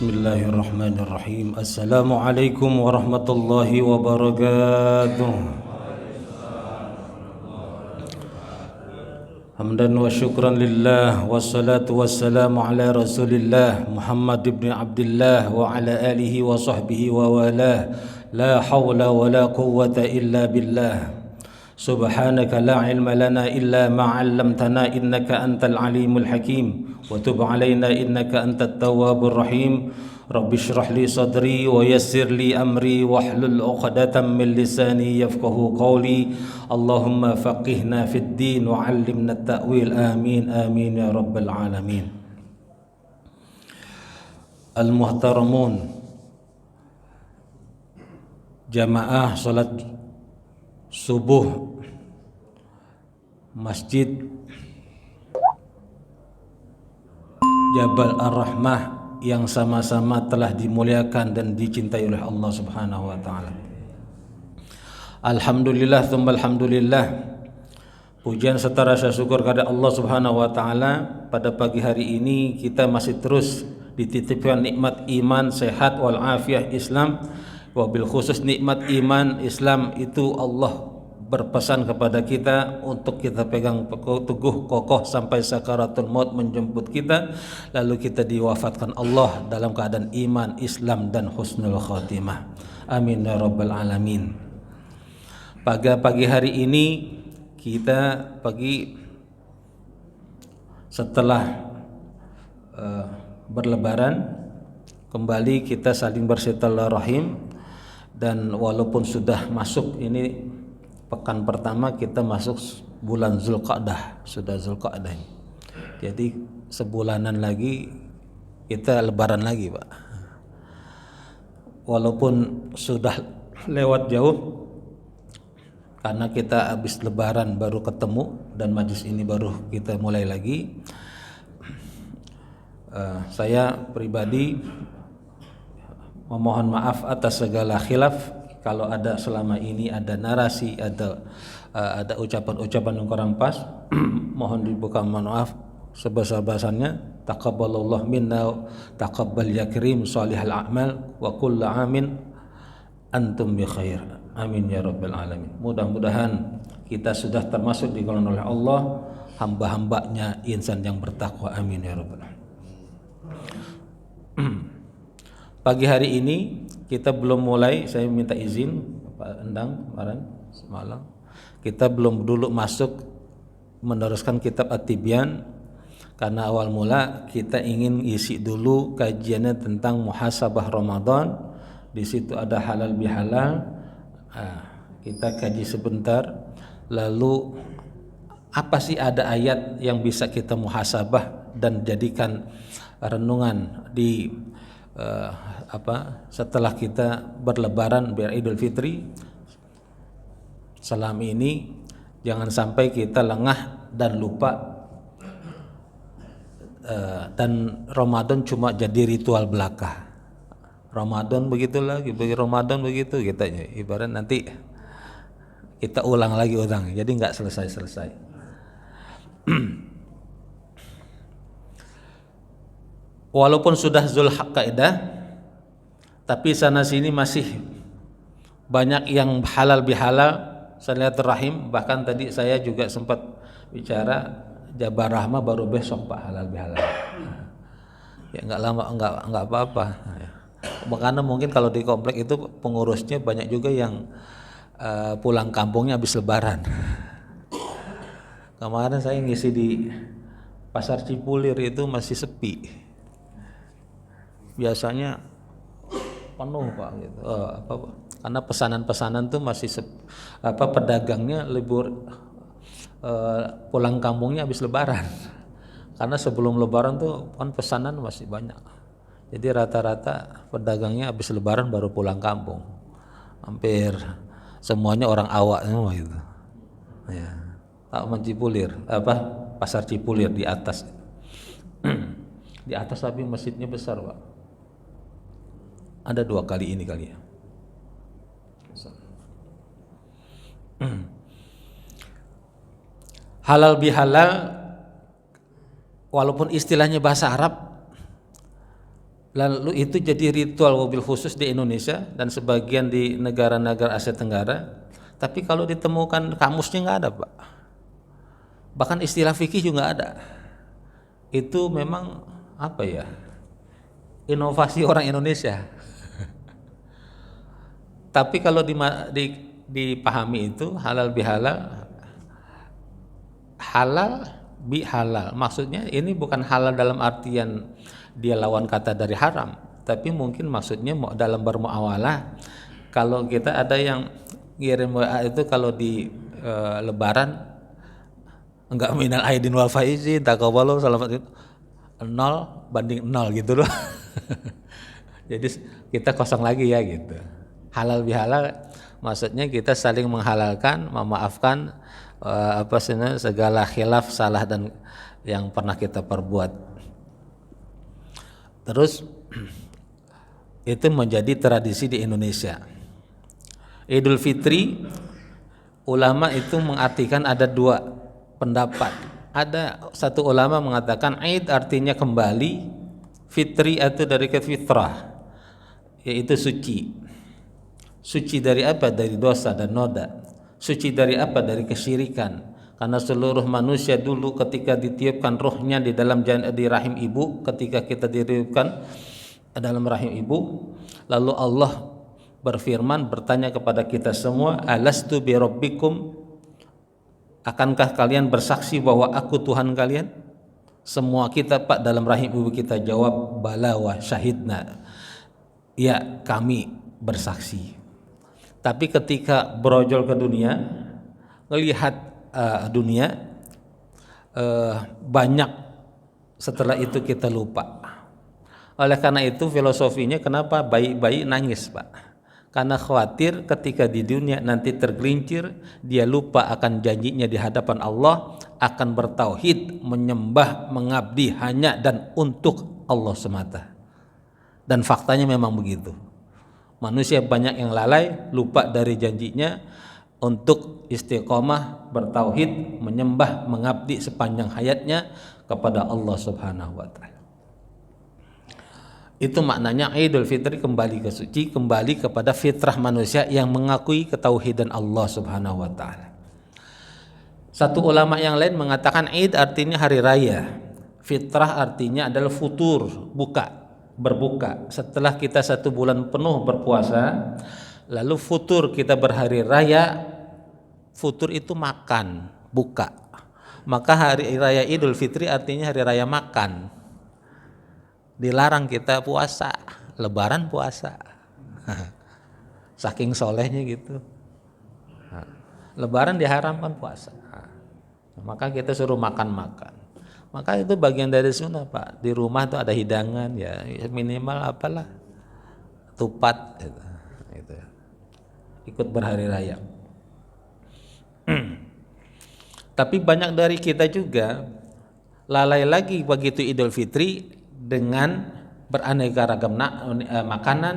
Bismillahirrahmanirrahim. Assalamualaikum warahmatullahi wabarakatuh. Hamdan wa syukran lillah, wassalatu wassalamu ala rasulillah Muhammad ibn Abdullah wa ala alihi wa sahbihi wa walah. La hawla wa la quwwata illa billah. Subhanaka la ilma lana illa ma 'allamtana innaka antal alimul hakim wa tub 'alaina innaka antat tawwabur rahim. Rabbi shrah li sadri wa yassir li amri wahlul 'uqdatam min lisani yafqahu qawli. Allahumma faqihna fid din wa 'allimna at-ta'wil. Amin amin ya rabbal alamin. Al-muhtaramun, jamaah salat subuh Masjid Jabal Ar-Rahmah yang sama-sama telah dimuliakan dan dicintai oleh Allah Subhanahu wa taala. Alhamdulillah tsumma alhamdulillah. Pujian serta rasa syukur kepada Allah Subhanahu wa taala, pada pagi hari ini kita masih terus dititipkan nikmat iman, sehat wal afiah Islam. Wabil khusus nikmat iman Islam itu Allah berpesan kepada kita untuk kita pegang teguh kokoh sampai sakaratul maut menjemput kita, lalu kita diwafatkan Allah dalam keadaan iman, Islam dan husnul khatimah. Amin ya rabbal alamin. Pada pagi hari ini kita setelah berlebaran kembali kita saling bersilaturahim, dan walaupun sudah masuk ini pekan pertama, kita masuk bulan Zulqa'dah, sudah Zulqa'dah. Jadi sebulanan lagi kita lebaran lagi, Pak. Walaupun sudah lewat jauh, karena kita habis lebaran baru ketemu dan majlis ini baru kita mulai lagi. Saya pribadi memohon maaf atas segala khilaf. Kalau ada selama ini ada narasi, ada ucapan-ucapan yang kurang pas, mohon dibuka maaf sebesar-besarnya. Taqabbalallahu minna taqabbal ya karim salihal a'mal wa kullu amin antum bi khair. Amin ya rabbal alamin. Mudah-mudahan kita sudah termasuk digolongan oleh Allah hamba-hambanya insan yang bertakwa. Amin ya rabbal alamin. Pagi hari ini kita belum mulai, saya minta izin Pak Endang kemarin semalam, kita belum dulu masuk meneruskan kitab At-Tibyan, karena awal mula kita ingin isi dulu kajiannya tentang muhasabah Ramadan. Di situ ada halal bihalal, kita kaji sebentar, lalu apa sih ada ayat yang bisa kita muhasabah dan jadikan renungan di setelah kita berlebaran Idul Fitri. Selama ini jangan sampai kita lengah dan lupa, dan Ramadan cuma jadi ritual belaka. Ramadan begitu lagi, Ramadan begitu, kita ibarat nanti kita ulang lagi, jadi nggak selesai-selesai. Walaupun sudah Zulqa'dah, tapi sana sini masih banyak yang halal bihalal, silaturahim. Bahkan tadi saya juga sempat bicara Jabal Rahmah baru besok Pak halal bihalal. Ya nggak lama, nggak apa-apa. Karena mungkin kalau di komplek itu pengurusnya banyak juga yang pulang kampungnya habis lebaran. Kemarin saya ngisi di Pasar Cipulir itu masih sepi. Biasanya penuh Pak gitu. Karena pesanan-pesanan tuh masih pedagangnya libur, pulang kampungnya habis lebaran. Karena sebelum lebaran tuh kan pesanan masih banyak. Jadi rata-rata pedagangnya habis lebaran baru pulang kampung. Hampir semuanya orang awak semua gitu. Ya. Pak Cipulir, Pasar Cipulir di atas. Di atas tapi masjidnya besar Pak. Ada 2 kali ini kali ya. Halal bihalal, walaupun istilahnya bahasa Arab, Lalu itu jadi ritual mobil khusus di Indonesia dan sebagian di negara-negara Asia Tenggara. Tapi kalau ditemukan kamusnya nggak ada, Pak. Bahkan istilah fikih juga ada. Itu memang apa ya? Inovasi orang Indonesia. Tapi kalau dipahami itu halal bihalal, halal bihalal. Maksudnya ini bukan halal dalam artian dia lawan kata dari haram, tapi mungkin maksudnya dalam bermuamalah. Kalau kita ada yang ngirim WA itu kalau di Lebaran enggak minal aidin wal faizin taqabbalu salamat 0 banding 0 gitu loh. Jadi kita kosong lagi ya gitu. Halal bihalal maksudnya kita saling menghalalkan, memaafkan segala khilaf, salah dan yang pernah kita perbuat. Terus itu menjadi tradisi di Indonesia. Idul Fitri, ulama itu mengartikan ada dua pendapat. Ada satu ulama mengatakan Id artinya kembali, Fitri itu dari fitrah, yaitu suci. Suci dari apa? Dari dosa dan noda. Suci dari apa? Dari kesyirikan. Karena seluruh manusia dulu ketika ditiupkan ruhnya di dalam di rahim ibu, ketika kita ditiupkan dalam rahim ibu, lalu Allah berfirman bertanya kepada kita semua, alastu bi rabbikum, akankah kalian bersaksi bahwa aku Tuhan kalian? Semua kita Pak dalam rahim ibu kita jawab bala wa syahidna, ya kami bersaksi. Tapi ketika berojol ke dunia, melihat dunia, banyak setelah itu kita lupa. Oleh karena itu filosofinya kenapa bayi-bayi nangis, Pak? Karena khawatir ketika di dunia nanti tergelincir, dia lupa akan janjinya di hadapan Allah, akan bertauhid, menyembah, mengabdi hanya dan untuk Allah semata. Dan faktanya memang begitu. Manusia banyak yang lalai, lupa dari janjinya untuk istiqomah, bertauhid, menyembah, mengabdi sepanjang hayatnya kepada Allah Subhanahu wa taala. Itu maknanya Idul Fitri, kembali ke suci, kembali kepada fitrah manusia yang mengakui ketauhidan Allah Subhanahu wa taala. Satu ulama yang lain mengatakan Id artinya hari raya. Fitrah artinya adalah futur, berbuka. Setelah kita 1 bulan penuh berpuasa, lalu futur kita berhari raya, futur itu makan, buka. Maka hari raya Idul Fitri artinya hari raya makan. Dilarang kita puasa, Lebaran puasa. Saking solehnya gitu. Lebaran diharamkan puasa. Maka kita suruh makan-makan. Maka itu bagian dari sunnah, Pak. Di rumah tuh ada hidangan ya, minimal apalah tupat gitu. Ikut berhari raya. Tapi banyak dari kita juga lalai lagi begitu Idul Fitri dengan beraneka ragam makanan,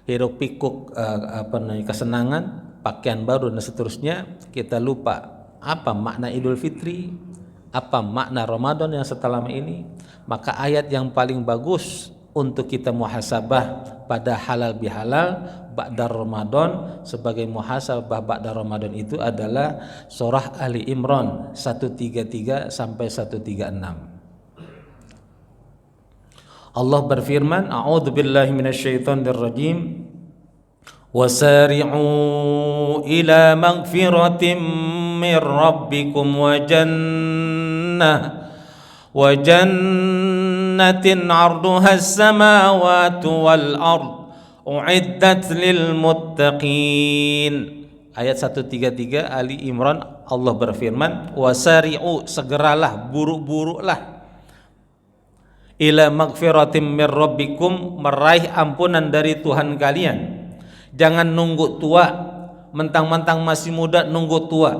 hiruk pikuk kesenangan, pakaian baru dan seterusnya. Kita lupa apa makna Idul Fitri, apa makna Ramadan yang selama ini. Maka ayat yang paling bagus untuk kita muhasabah pada halal bihalal ba'da Ramadan, sebagai muhasabah ba'da Ramadan itu adalah surah Ali Imran 133 sampai 136. Allah berfirman, a'udzu billahi minasyaitonir rajim, wasari'u ila magfiratin mir rabbikum wa jannatin 'arduha as-samawati wal ard u'iddat lil muttaqin. Ayat 133 Ali Imran, Allah berfirman, wasari'u, segeralah, buru-burulah, ila magfiratim mir rabbikum, meraih ampunan dari Tuhan kalian. Jangan nunggu tua, mentang-mentang masih muda nunggu tua,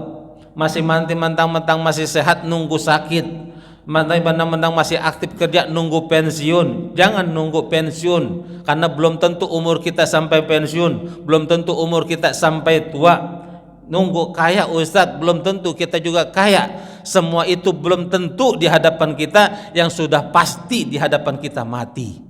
masih mentang-mentang masih sehat nunggu sakit, mentang-mentang masih aktif kerja nunggu pensiun. Jangan nunggu pensiun, karena belum tentu umur kita sampai pensiun, belum tentu umur kita sampai tua. Nunggu kaya Ustadz, belum tentu kita juga kaya. Semua itu belum tentu di hadapan kita, yang sudah pasti di hadapan kita mati.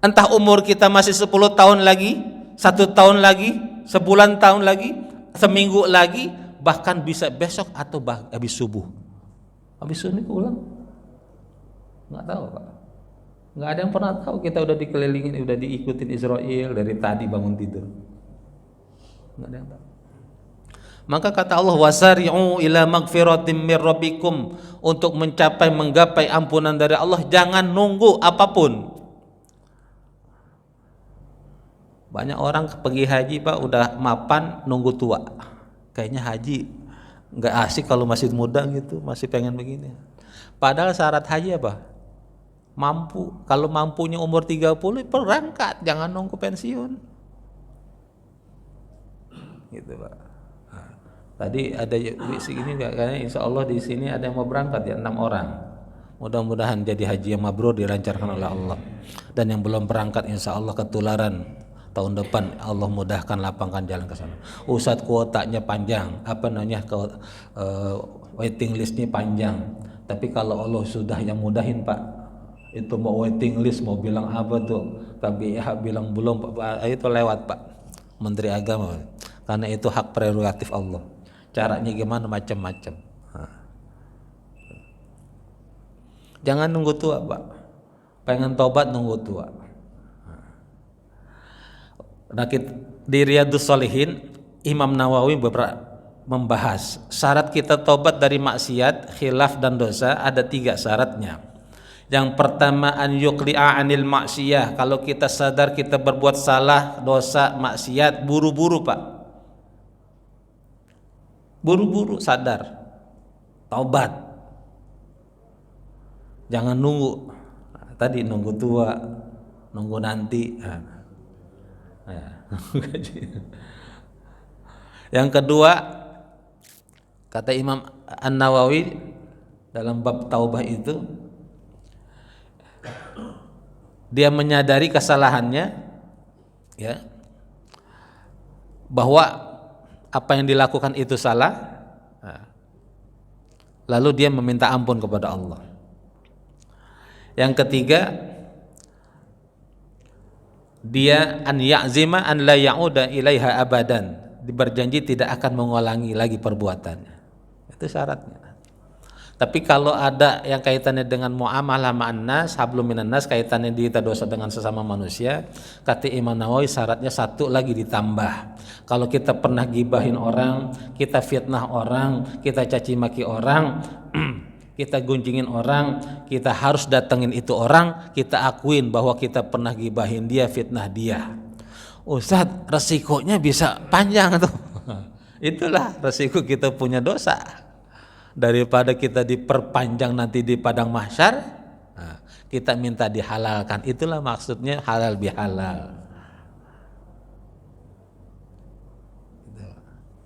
Entah umur kita masih 10 tahun lagi, 1 tahun lagi, sebulan tahun lagi, seminggu lagi, bahkan bisa besok atau habis subuh. Habis subuh pulang. Nggak tahu Pak. Nggak ada yang pernah tahu. Kita udah dikelilingin, udah diikutin Israel dari tadi bangun tidur. Nggak ada yang tahu. Maka kata Allah, wasari'u ila magfiratim mir rabbikum, untuk mencapai menggapai ampunan dari Allah jangan nunggu apapun. Banyak orang pergi haji Pak udah mapan nunggu tua. Kayaknya haji nggak asik kalau masih muda gitu, masih pengen begini. Padahal syarat haji apa? Mampu. Kalau mampunya umur 30 berangkat, jangan nunggu pensiun. Gitu Pak. Tadi ada di sini kayaknya insya Allah di sini ada yang mau berangkat ya 6 orang. Mudah-mudahan jadi haji yang mabrur dilancarkan oleh Allah. Dan yang belum berangkat insya Allah ketularan tahun depan Allah mudahkan lapangkan jalan ke sana. Ustadz kuotanya panjang, waiting listnya panjang. Tapi kalau Allah sudah yang mudahin Pak, itu mau waiting list mau bilang apa tuh, KBH bilang belum Pak, itu lewat Pak Menteri Agama. Karena itu hak prerogatif Allah. Caranya gimana macam-macam. Jangan nunggu tua Pak. Pengen tobat nunggu tua. Nah, di Riyadhus Shalihin Imam Nawawi membahas syarat kita tobat dari maksiat, khilaf dan dosa ada 3 syaratnya. Yang pertama an yuqli'a anil maksiyah. Kalau kita sadar kita berbuat salah, dosa, maksiat, buru-buru Pak. Buru-buru sadar, taubat. Jangan nunggu. Tadi nunggu tua, nunggu nanti. Yang kedua, kata Imam An-Nawawi dalam bab taubah itu, dia menyadari kesalahannya, ya, bahwa apa yang dilakukan itu salah, lalu dia meminta ampun kepada Allah. Yang ketiga, dia an ya'zima an la ya'uda ilaiha abadan, berjanji tidak akan mengulangi lagi perbuatannya. Itu syaratnya. Tapi kalau ada yang kaitannya dengan muamalah ma'an nas, hablum minan nas, kaitannya kita dosa dengan sesama manusia, kata Imam Nawawi syaratnya 1 lagi ditambah. Kalau kita pernah gibahin orang, kita fitnah orang, kita caci maki orang, kita gunjingin orang, kita harus datengin itu orang, kita akuin bahwa kita pernah gibahin dia, fitnah dia. Ustadz, resikonya bisa panjang tuh. Itulah resiko kita punya dosa. Daripada kita diperpanjang nanti di padang mahsyar, kita minta dihalalkan. Itulah maksudnya halal bihalal.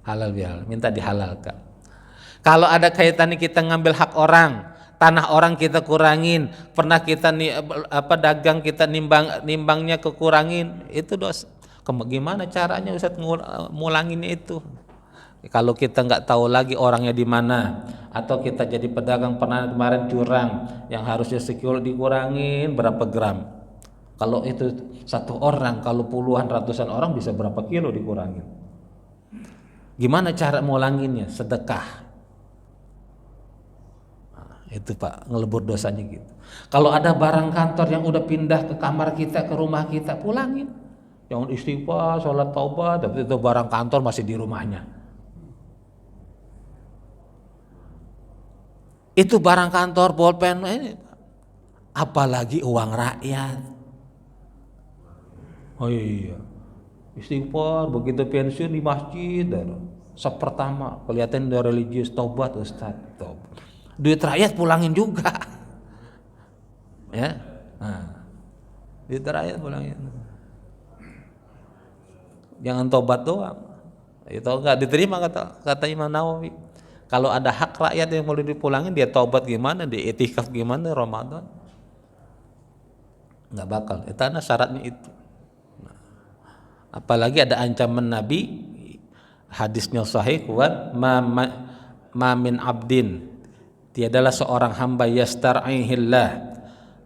Halal bihalal, minta dihalalkan. Kalau ada kaitannya kita ngambil hak orang, tanah orang kita kurangin, pernah kita dagang kita nimbangnya kekurangin, itu dosa. Gimana caranya Ustaz ngulanginnya itu? Kalau kita nggak tahu lagi orangnya di mana, atau kita jadi pedagang pernah kemarin curang, yang harusnya sekilo dikurangin berapa gram. Kalau itu 1 orang, kalau puluhan ratusan orang bisa berapa kilo dikurangin. Gimana cara ngulanginnya? Sedekah. Nah, itu Pak, ngelebur dosanya gitu. Kalau ada barang kantor yang udah pindah ke kamar kita, ke rumah kita, pulangin. Jangan istighfar, sholat taubat, tapi itu barang kantor masih di rumahnya. Itu barang kantor, bolpen ini, apalagi uang rakyat. Oh iya, istighfar begitu pensiun di masjid, sepertama kelihatan udah religius, taubat Ustaz, taubat. Duit rakyat pulangin juga, ya. Duit rakyat pulangin. Jangan tobat doang, itu enggak diterima kata Imam Nawawi. Kalau ada hak rakyat yang boleh dipulangin, dia taubat gimana, dia itikaf gimana Ramadan? Nggak bakal. Karena syaratnya itu. Nah, apalagi ada ancaman Nabi, hadisnya sahih kuat, ma min abdin, tiadalah seorang hamba yastar'ihillah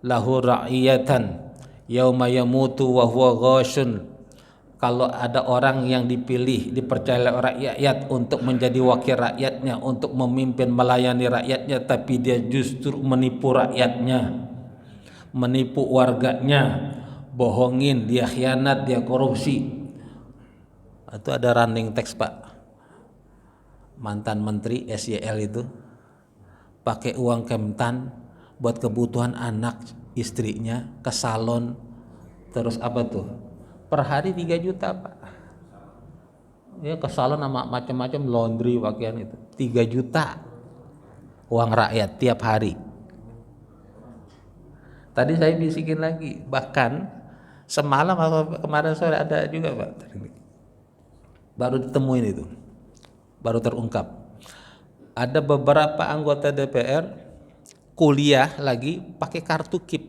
lahu ra'iyatan, yauma yamutu wa huwa ghashun. Kalau ada orang yang dipilih, dipercaya oleh rakyat untuk menjadi wakil rakyatnya, untuk memimpin melayani rakyatnya, tapi dia justru menipu rakyatnya, menipu warganya, bohongin, dia khianat, dia korupsi. Itu ada running text Pak, mantan menteri SYL itu pakai uang Kemtan buat kebutuhan anak istrinya ke salon, terus apa tuh, per hari 3 juta Pak ya, ke salon sama macam-macam laundry pakaian itu 3 juta uang rakyat tiap hari. Tadi saya bisikin lagi, bahkan semalam atau kemarin sore ada juga Pak, baru ditemuin itu, baru terungkap. Ada beberapa anggota DPR kuliah lagi pakai kartu KIP,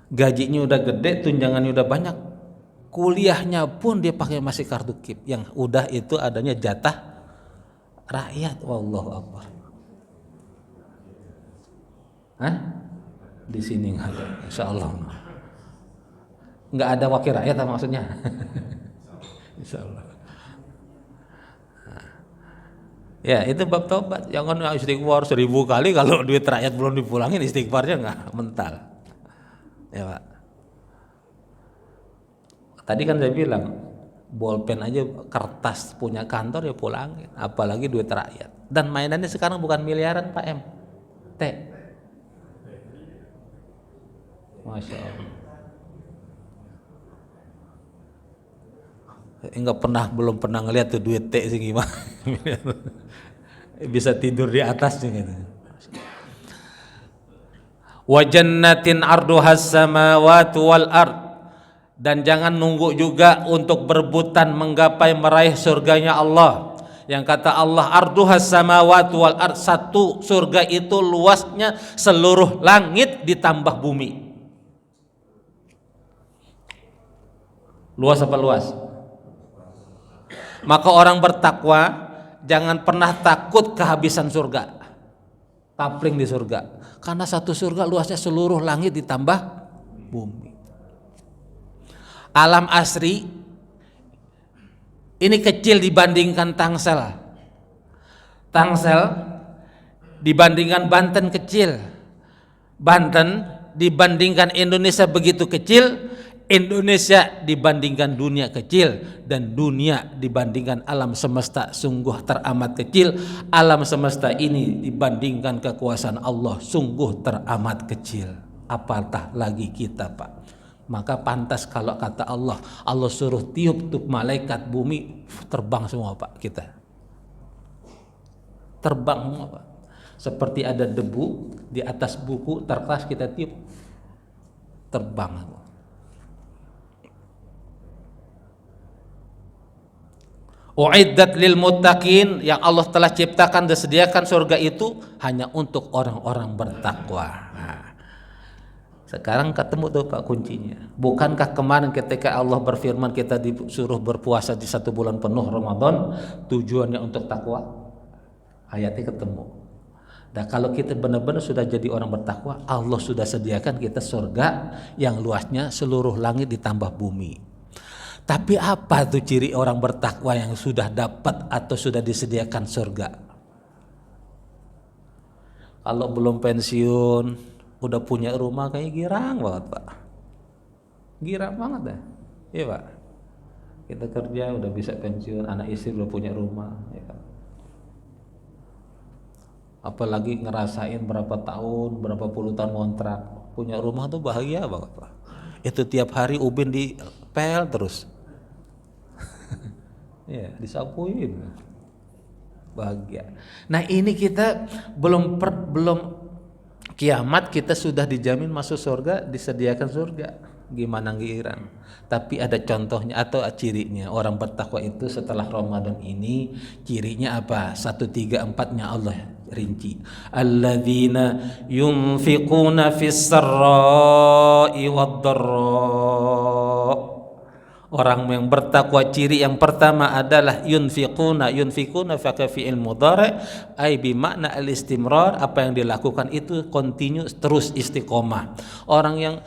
gajinya udah gede, tunjangannya udah banyak, kuliahnya pun dia pakai masih kartu KIP yang udah itu adanya jatah rakyat. Wallahu akbar. Hah? Di sini nggak ada, insya Allah nggak ada wakil rakyat maksudnya. Insya Allah. Ya itu bab taubat. Jangan istighfar 1000 kali kalau duit rakyat belum dipulangin, istighfarnya nggak mental. Ya Pak. Tadi kan saya bilang bolpen aja, kertas punya kantor ya pulangin, apalagi duit rakyat. Dan mainannya sekarang bukan miliaran Pak M, T. Masya Allah. Belum pernah ngeliat tuh duit T sih gimana. Bisa tidur di atasnya gitu. Wa jannatin arduhas samawati wal ard, dan jangan nunggu juga untuk berebutan menggapai meraih surganya Allah. Yang kata Allah arduhas samawati wal ard, satu surga itu luasnya seluruh langit ditambah bumi. Luas apa luas? Maka orang bertakwa jangan pernah takut kehabisan surga, kapling di surga, karena satu surga luasnya seluruh langit ditambah bumi. Alam asri ini kecil dibandingkan Tangsel. Tangsel dibandingkan Banten kecil. Banten dibandingkan Indonesia begitu kecil. Indonesia dibandingkan dunia kecil, dan dunia dibandingkan alam semesta sungguh teramat kecil. Alam semesta ini dibandingkan kekuasaan Allah sungguh teramat kecil, apatah lagi kita Pak. Maka pantas kalau kata Allah, Allah suruh tiup-tiup malaikat bumi, terbang semua Pak kita. Terbang semua Pak. Seperti ada debu di atas buku kertas kita tiup, terbang. Uiddat lil muttaqin, yang Allah telah ciptakan dan sediakan surga itu hanya untuk orang-orang bertakwa. Nah, sekarang ketemu tuh Pak kuncinya. Bukankah kemarin ketika Allah berfirman kita disuruh berpuasa di 1 bulan penuh Ramadan, tujuannya untuk takwa? Ayatnya ketemu. Dan kalau kita benar-benar sudah jadi orang bertakwa, Allah sudah sediakan kita surga yang luasnya seluruh langit ditambah bumi. Tapi apa tuh ciri orang bertakwa yang sudah dapat atau sudah disediakan surga? Kalau belum pensiun, udah punya rumah, kayak girang banget Pak. Girang banget dah. Iya Pak. Kita kerja udah bisa pensiun, anak istri udah punya rumah, ya kan? Apalagi ngerasain berapa tahun, berapa puluh tahun kontrak, punya rumah tuh bahagia banget Pak. Itu tiap hari ubin dipel terus. Ya, disapuin, bahagia. Nah ini kita belum kiamat kita sudah dijamin masuk surga, disediakan surga. Gimana ngiran? Tapi ada contohnya atau cirinya orang bertakwa itu setelah Ramadan ini, cirinya apa? 1, 3, 4-nya Allah rinci. Alladzina yunfiquna fis sarra'i wad dharra. Orang yang bertakwa ciri yang pertama adalah yunfikuna pakai fi'il mudhari' ai bi makna al-istimrar, apa yang dilakukan itu continue, terus istiqomah. Orang yang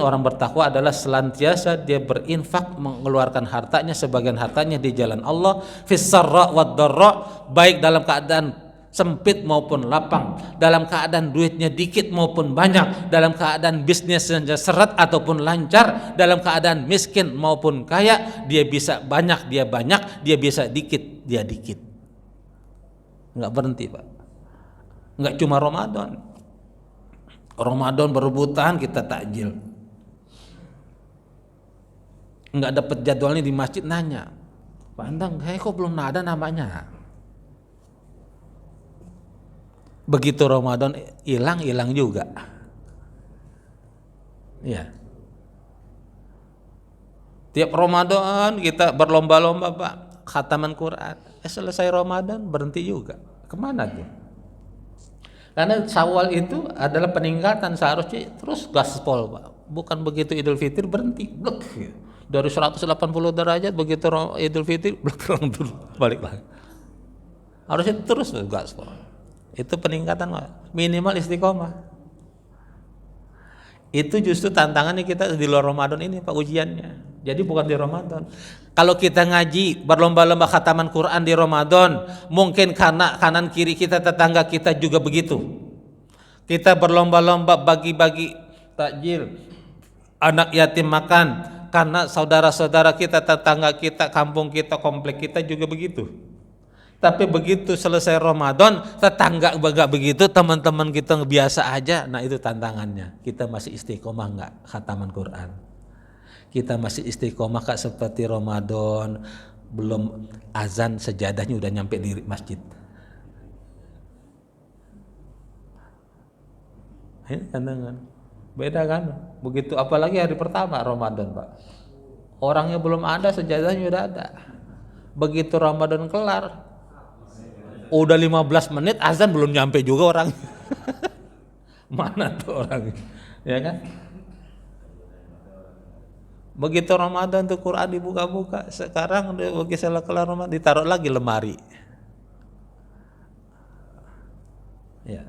orang bertakwa adalah senantiasa dia berinfak, mengeluarkan hartanya, sebagian hartanya di jalan Allah, fis sarra wad dharra, baik dalam keadaan sempit maupun lapang, dalam keadaan duitnya dikit maupun banyak, dalam keadaan bisnisnya seret ataupun lancar, dalam keadaan miskin maupun kaya, dia bisa banyak, dia bisa dikit, dia dikit. Enggak berhenti, Pak. Enggak cuma Ramadan berebutan kita takjil. Enggak dapat jadwalnya di masjid, nanya, Pak Andang, kok belum ada namanya? Begitu Ramadan hilang juga. Ya. Tiap Ramadan kita berlomba-lomba, Pak, khataman Quran. Selesai Ramadan berhenti juga. Kemana tuh? Karena Syawal itu adalah peningkatan, seharusnya terus gaspol, Pak. Bukan begitu Idul Fitri berhenti, blek. Dari 180 derajat begitu Idul Fitri blek, balik lagi. Harusnya terus gaspol. Itu peningkatan, minimal istiqomah. Itu justru tantangannya kita di luar Ramadan ini, Pak, ujiannya. Jadi bukan di Ramadan. Kalau kita ngaji berlomba-lomba khataman Quran di Ramadan, mungkin karena kanan kiri kita, tetangga kita juga begitu. Kita berlomba-lomba bagi-bagi takjil, anak yatim makan, karena saudara-saudara kita, tetangga kita, kampung kita, komplek kita juga begitu. Tapi begitu selesai Ramadan, tetangga enggak begitu, teman-teman kita biasa aja. Nah, itu tantangannya. Kita masih istiqomah enggak khataman Quran? Kita masih istiqomah Kak seperti Ramadan, belum azan sejadahnya udah nyampe di masjid. Ini tantangan. Beda kan? Begitu apalagi hari pertama Ramadan, Pak. Orangnya belum ada, sejadahnya udah ada. Begitu Ramadan kelar, udah 15 menit azan belum nyampe juga orang. Mana tuh orang? Ya kan? Begitu Ramadan tuh Quran dibuka-buka, sekarang begitu salah kelar Ramadan ditaruh lagi lemari. Ya.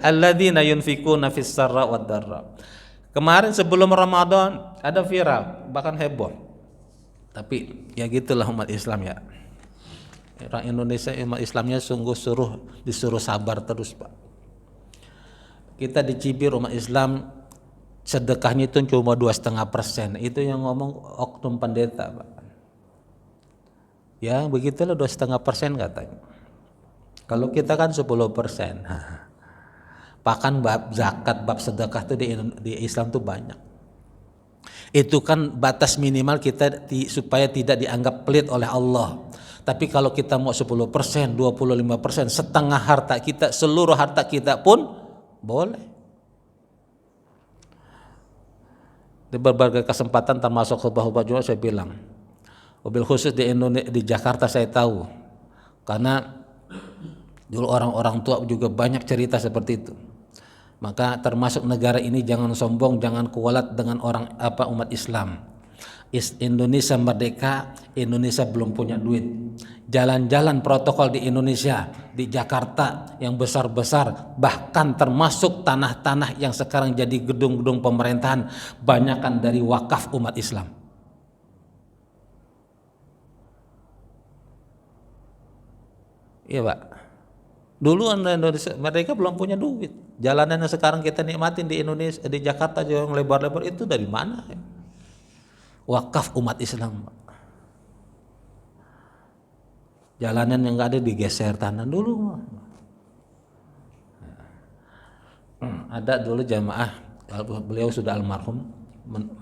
Alladzina yunfikuna fis sarra wad dharra. Kemarin sebelum Ramadan ada viral, bahkan heboh. Tapi ya gitulah umat Islam ya. Orang Indonesia umat Islamnya sungguh disuruh sabar terus, Pak. Kita dicibir umat Islam sedekahnya itu cuma 2,5%. Itu yang ngomong oknum pendeta, Pak. Ya begitulah 2,5% katanya. Kalau kita kan 10%. Bahkan bab zakat, bab sedekah itu di Islam tuh banyak. Itu kan batas minimal kita supaya tidak dianggap pelit oleh Allah. Tapi kalau kita mau 10%, 25%, setengah harta kita, seluruh harta kita pun boleh. Di berbagai kesempatan termasuk khutbah-khutbah juga saya bilang, mobil khusus di Jakarta saya tahu, karena dulu orang-orang tua juga banyak cerita seperti itu. Maka termasuk negara ini jangan sombong, jangan kualat dengan umat Islam. Indonesia merdeka, Indonesia belum punya duit. Jalan-jalan protokol di Indonesia, di Jakarta yang besar-besar, bahkan termasuk tanah-tanah yang sekarang jadi gedung-gedung pemerintahan, banyakan dari wakaf umat Islam. Iya, Pak. Dulu Indonesia mereka belum punya duit. Jalanan yang sekarang kita nikmatin di Indonesia, di Jakarta yang lebar-lebar itu dari mana? Wakaf umat Islam. Jalanan yang nggak ada digeser tanah dulu. Ada dulu jamaah, beliau sudah almarhum,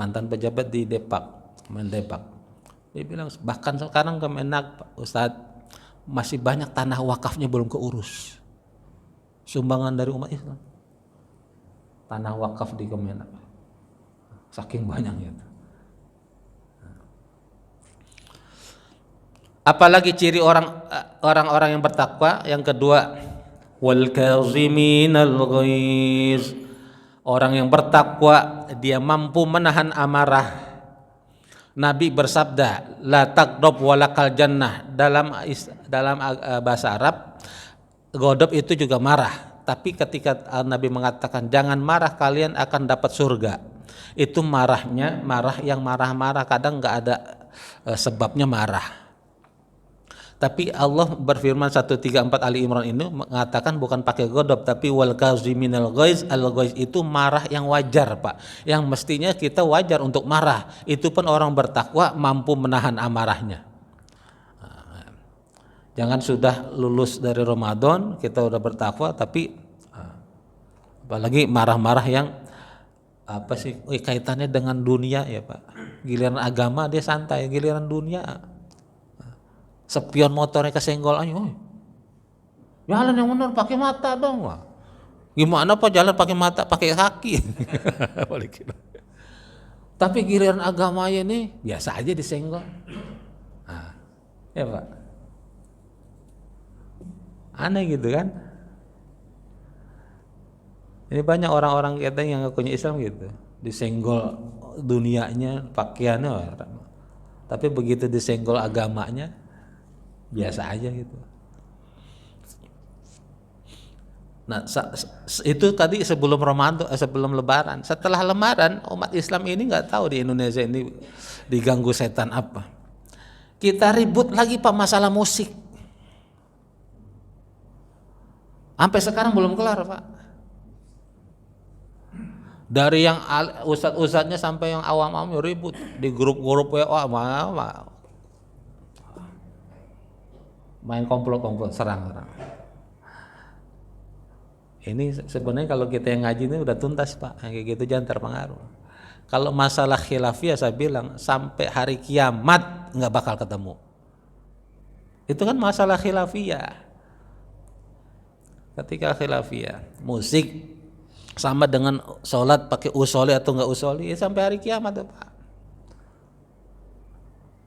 mantan pejabat di Mendepak. Dia bilang bahkan sekarang Kemenak, Pak Ustadz, masih banyak tanah wakafnya belum keurus. Sumbangan dari umat Islam. Tanah wakaf di Kemenak. Saking banyaknya. Apalagi ciri orang-orang yang bertakwa yang kedua, wal kaziminal ghaiz, Orang yang bertakwa dia mampu menahan amarah. Nabi bersabda, la taghdab walakal jannah. Dalam bahasa Arab, ghadab itu juga marah. Tapi ketika Nabi mengatakan jangan marah, kalian akan dapat surga. Itu marahnya marah yang marah-marah, kadang nggak ada sebabnya marah. Tapi Allah berfirman 134 Ali Imran ini mengatakan bukan pakai ghadab, tapi wal kaziminal ghaiz. Al ghaiz itu marah yang wajar, Pak. Yang mestinya kita wajar untuk marah. Itu pun orang bertakwa mampu menahan amarahnya. Jangan sudah lulus dari Ramadan kita udah bertakwa, tapi apalagi marah-marah yang apa sih kaitannya dengan dunia ya, Pak. Giliran agama dia santai, giliran dunia sepion motornya kesenggol aja, jalan yang benar pakai mata dong. Wah, gimana Pak jalan pakai mata pakai kaki? Tapi giliran agama ini biasa aja disenggol. Ya Pak, aneh gitu kan? Ini banyak orang-orang kita yang ngakunya Islam gitu, disenggol dunianya, pakaiannya, tapi begitu disenggol agamanya biasa aja gitu. Nah, itu tadi sebelum Ramadan, sebelum Lebaran. Setelah Lebaran, umat Islam ini nggak tahu di Indonesia ini diganggu setan apa. Kita ribut lagi Pak masalah musik. Sampai sekarang belum kelar Pak. Dari yang ustadz-ustadznya sampai yang awam-awam ribut di grup-grup WA, main komplot-komplot serang. Ini sebenarnya kalau kita yang ngaji ini udah tuntas Pak, kayak gitu jangan terpengaruh. Kalau masalah khilafiyah saya bilang sampai hari kiamat nggak bakal ketemu. Itu kan masalah khilafiyah. Ketika khilafiyah, musik sama dengan sholat pakai usoli atau nggak usoli, ya sampai hari kiamat ya Pak.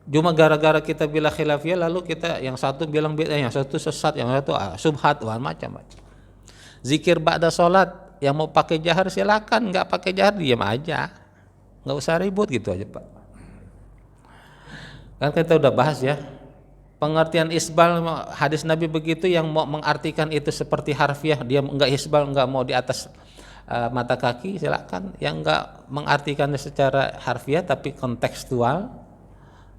Cuma gara-gara kita bilang khilafiyah lalu kita yang satu bilang bid'ah, yang satu sesat, yang satu subhat, macam-macam. Zikir ba'da sholat yang mau pakai jahar silakan, nggak pakai jahar diam aja, nggak usah ribut gitu aja Pak. Kan kita udah bahas ya pengertian isbal, hadis Nabi begitu, yang mau mengartikan itu seperti harfiah dia nggak isbal, nggak mau di atas mata kaki silakan, yang nggak mengartikannya secara harfiah tapi kontekstual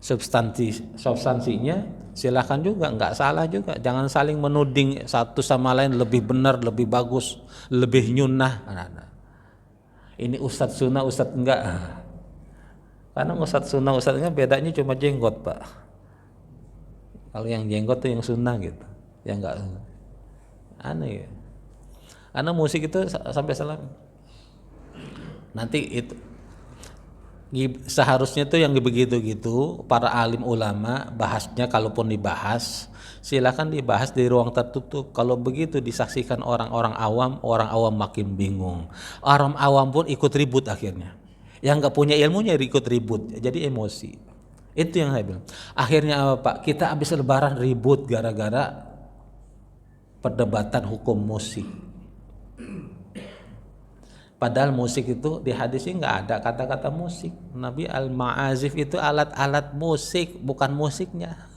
substansinya silakan juga, nggak salah juga. Jangan saling menuding satu sama lain lebih benar, lebih bagus, lebih nyunnah. Ini ustadz sunnah, ustadz enggak. Karena ustadz sunnah, ustadz enggak bedanya cuma jenggot Pak. Kalau yang jenggot tuh yang sunnah gitu, yang enggak aneh ya. Karena musik itu sampai salah. Nanti itu seharusnya tuh yang begitu gitu para alim ulama bahasnya, kalaupun dibahas silakan dibahas di ruang tertutup. Kalau begitu disaksikan orang awam makin bingung. Orang awam pun ikut ribut akhirnya. Yang nggak punya ilmunya ikut ribut, jadi emosi. Itu yang saya bilang. Akhirnya apa Pak? Kita habis Lebaran ribut gara-gara perdebatan hukum musik. Padahal musik itu di hadis ini nggak ada kata-kata musik. Nabi al-ma'azif itu alat-alat musik, bukan musiknya.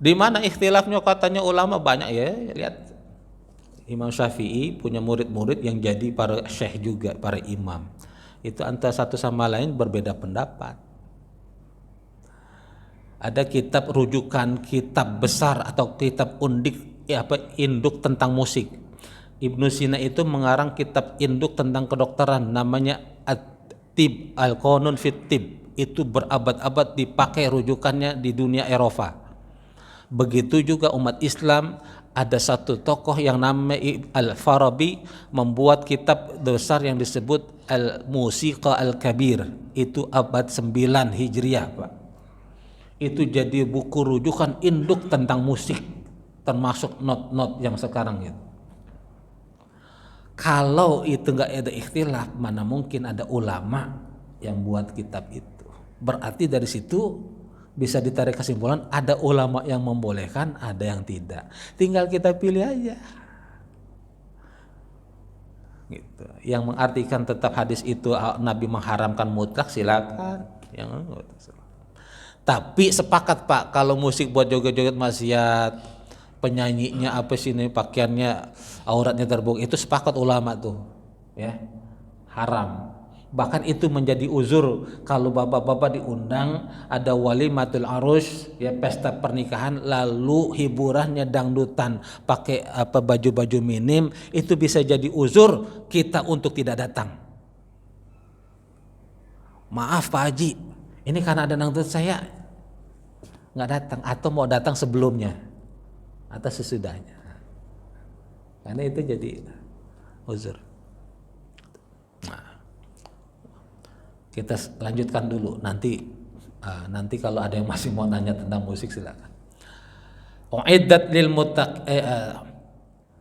Di mana ikhtilafnya katanya ulama banyak ya. Lihat Imam Syafi'i punya murid-murid yang jadi para syekh juga, para imam. Itu antara satu sama lain berbeda pendapat. Ada kitab rujukan, kitab besar atau kitab induk tentang musik. Ibnu Sina itu mengarang kitab induk tentang kedokteran namanya At-Tib, Al-Qanun fit Tib. Itu berabad-abad dipakai rujukannya di dunia Eropa. Begitu juga umat Islam, ada satu tokoh yang namanya Al-Farabi membuat kitab besar yang disebut Al-Musiqa Al-Kabir. Itu abad 9 Hijriah Pak. Itu jadi buku rujukan induk tentang musik, termasuk not-not yang sekarang gitu. Kalau itu nggak ada ikhtilaf, mana mungkin ada ulama yang buat kitab itu. Berarti dari situ bisa ditarik kesimpulan ada ulama yang membolehkan, ada yang tidak. Tinggal kita pilih aja. gitu. Yang mengartikan tetap hadis itu Nabi mengharamkan mutlak, silakan. Tapi sepakat Pak, kalau musik buat joget-joget maksiat, penyanyinya apa sih ini, pakaiannya auratnya terbuka, itu sepakat ulama tuh, ya, haram. Bahkan itu menjadi uzur kalau bapak-bapak diundang ada walimatul arus, ya, pesta pernikahan, lalu hiburannya dangdutan, pakai apa, baju-baju minim, itu bisa jadi uzur kita untuk tidak datang. Maaf Pak Haji, ini karena ada dangdut saya nggak datang, atau mau datang sebelumnya atau sesudahnya, karena itu jadi uzur. Nah, kita lanjutkan dulu, nanti kalau ada yang masih mau nanya tentang musik silakan. Uiddat lil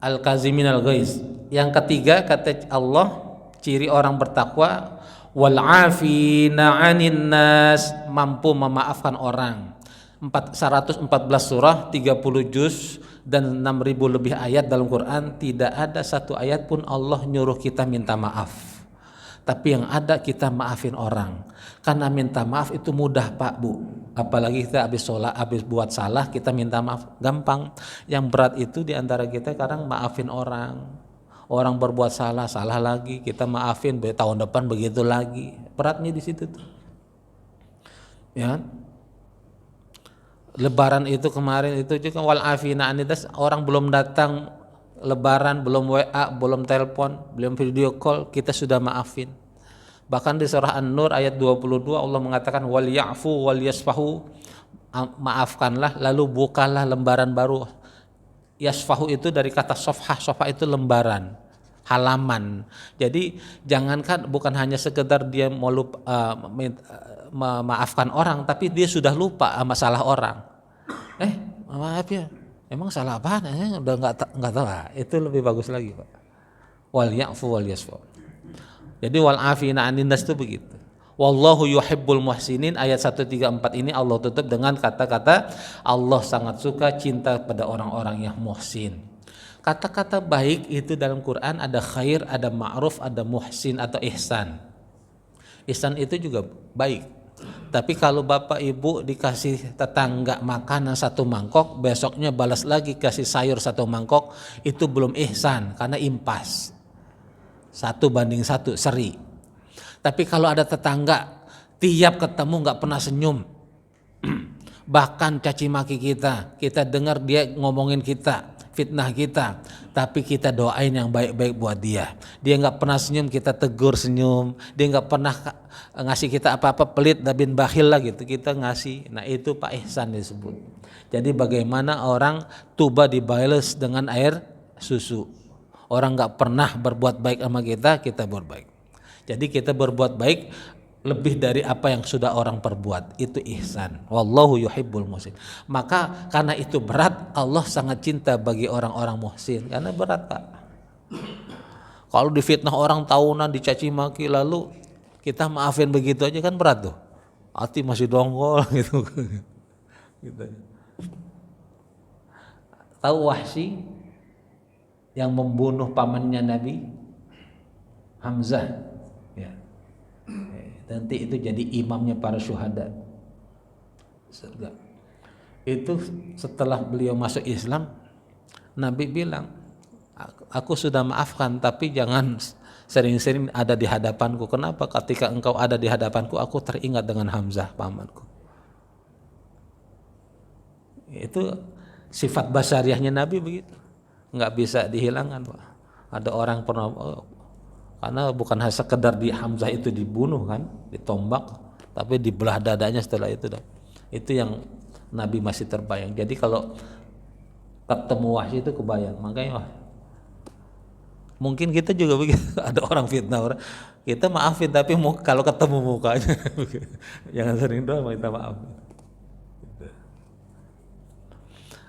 al-kazimin al-ghaiz. Yang ketiga kata Allah, ciri orang bertakwa, wal afina 'anin nas, mampu memaafkan orang. 114 surah, 30 juz dan 6.000 lebih ayat dalam Quran, tidak ada satu ayat pun Allah nyuruh kita minta maaf. Tapi yang ada kita maafin orang. Karena minta maaf itu mudah Pak Bu. Apalagi kita habis buat salah kita minta maaf, gampang. Yang berat itu diantara kita kadang maafin orang. Orang berbuat salah lagi, kita maafin, tahun depan begitu lagi. Beratnya di situ tuh. Ya. Lebaran itu kemarin itu juga wal afina anidas, orang belum datang Lebaran, belum WA, belum telepon, belum video call, kita sudah maafin. Bahkan di surah An-Nur ayat 22 Allah mengatakan wal ya'fu wal yasfahu, maafkanlah lalu bukalah lembaran baru. Yasfahu itu dari kata sofhah, sofhah itu lembaran, halaman. Jadi jangankan bukan hanya sekedar dia mau memaafkan orang, tapi dia sudah lupa masalah orang. Maaf ya, emang salah apaan? Udah nggak tahu. Itu lebih bagus lagi Pak. Wal ya'fu wal yasfu. Jadi wal afina 'anin nas itu begitu. Wallahu yuhibbul muhsinin, ayat 134 ini Allah tutup dengan kata-kata Allah sangat suka, cinta pada orang-orang yang muhsin. Kata-kata baik itu dalam Quran ada khair, ada ma'ruf, ada muhsin atau ihsan. Ihsan itu juga baik. Tapi kalau bapak ibu dikasih tetangga makanan satu mangkok, besoknya balas lagi kasih sayur satu mangkok, itu belum ihsan karena impas. 1:1, seri. Tapi kalau ada tetangga tiap ketemu nggak pernah senyum, bahkan caci maki kita dengar dia ngomongin kita, fitnah kita, tapi kita doain yang baik-baik buat dia. Dia nggak pernah senyum, kita tegur senyum. Dia nggak pernah ngasih kita apa-apa pelit dan bin bakhil lah gitu, kita ngasih. Nah itu Pak ihsan disebut. Jadi bagaimana orang tuba dibales dengan air susu. Orang nggak pernah berbuat baik sama kita berbuat baik. Jadi kita berbuat baik lebih dari apa yang sudah orang perbuat, itu ihsan. Wallahu yuhibbul muhsin. Maka karena itu berat, Allah sangat cinta bagi orang-orang muhsin, karena berat Pak. Kalau difitnah orang tahunan, dicaci maki, lalu kita maafin begitu aja kan berat tuh. Hati masih dongkol gitu. Gitu. Tahu Wahsy yang membunuh pamannya Nabi Hamzah, ya. Nanti itu jadi imamnya para syuhada surga. Itu setelah beliau masuk Islam, Nabi bilang, aku sudah maafkan, tapi jangan sering-sering ada di hadapanku. Kenapa? Ketika engkau ada di hadapanku, aku teringat dengan Hamzah pamanku. Itu sifat basyariahnya Nabi begitu, nggak bisa dihilangkan Pak. Ada orang pernah, karena bukan hanya sekedar di Hamzah itu dibunuh kan, ditombak, tapi dibelah dadanya setelah itu. Itu yang Nabi masih terbayang. Jadi kalau ketemu Wahsy itu kebayang. Makanya mungkin kita juga begitu. Ada orang fitnah orang, kita maafin, tapi kalau ketemu mukanya jangan sering doang minta maaf.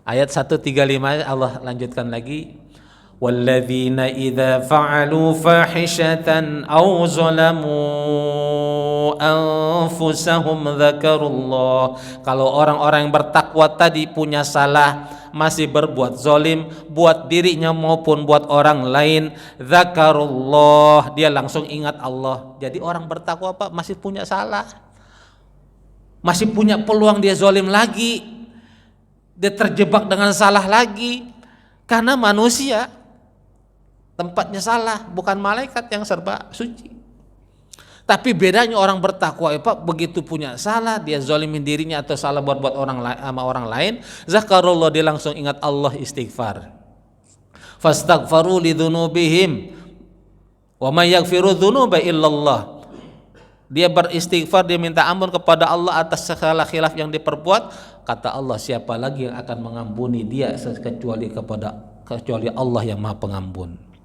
Ayat 135 Allah lanjutkan lagi, walladzina idza fa'alu fahishatan aw zalamu anfusahum dzakarullah. Kalau orang-orang yang bertakwa tadi punya salah masih berbuat zolim, buat dirinya maupun buat orang lain, zakarullah, dia langsung ingat Allah. Jadi orang bertakwa apa? Masih punya salah, masih punya peluang dia zolim lagi, dia terjebak dengan salah lagi, karena manusia tempatnya salah, bukan malaikat yang serba suci. Tapi bedanya orang bertakwa Pak, begitu punya salah, dia zalimin dirinya atau salah buat orang sama orang lain, zakarullah, dia langsung ingat Allah, istighfar. Fastaghfaru lidzunubihim wa may yaghfiru dzunuba illallah. Dia beristighfar, dia minta ampun kepada Allah atas segala khilaf yang diperbuat. Kata Allah, siapa lagi yang akan mengampuni dia kecuali Allah yang Maha Pengampun.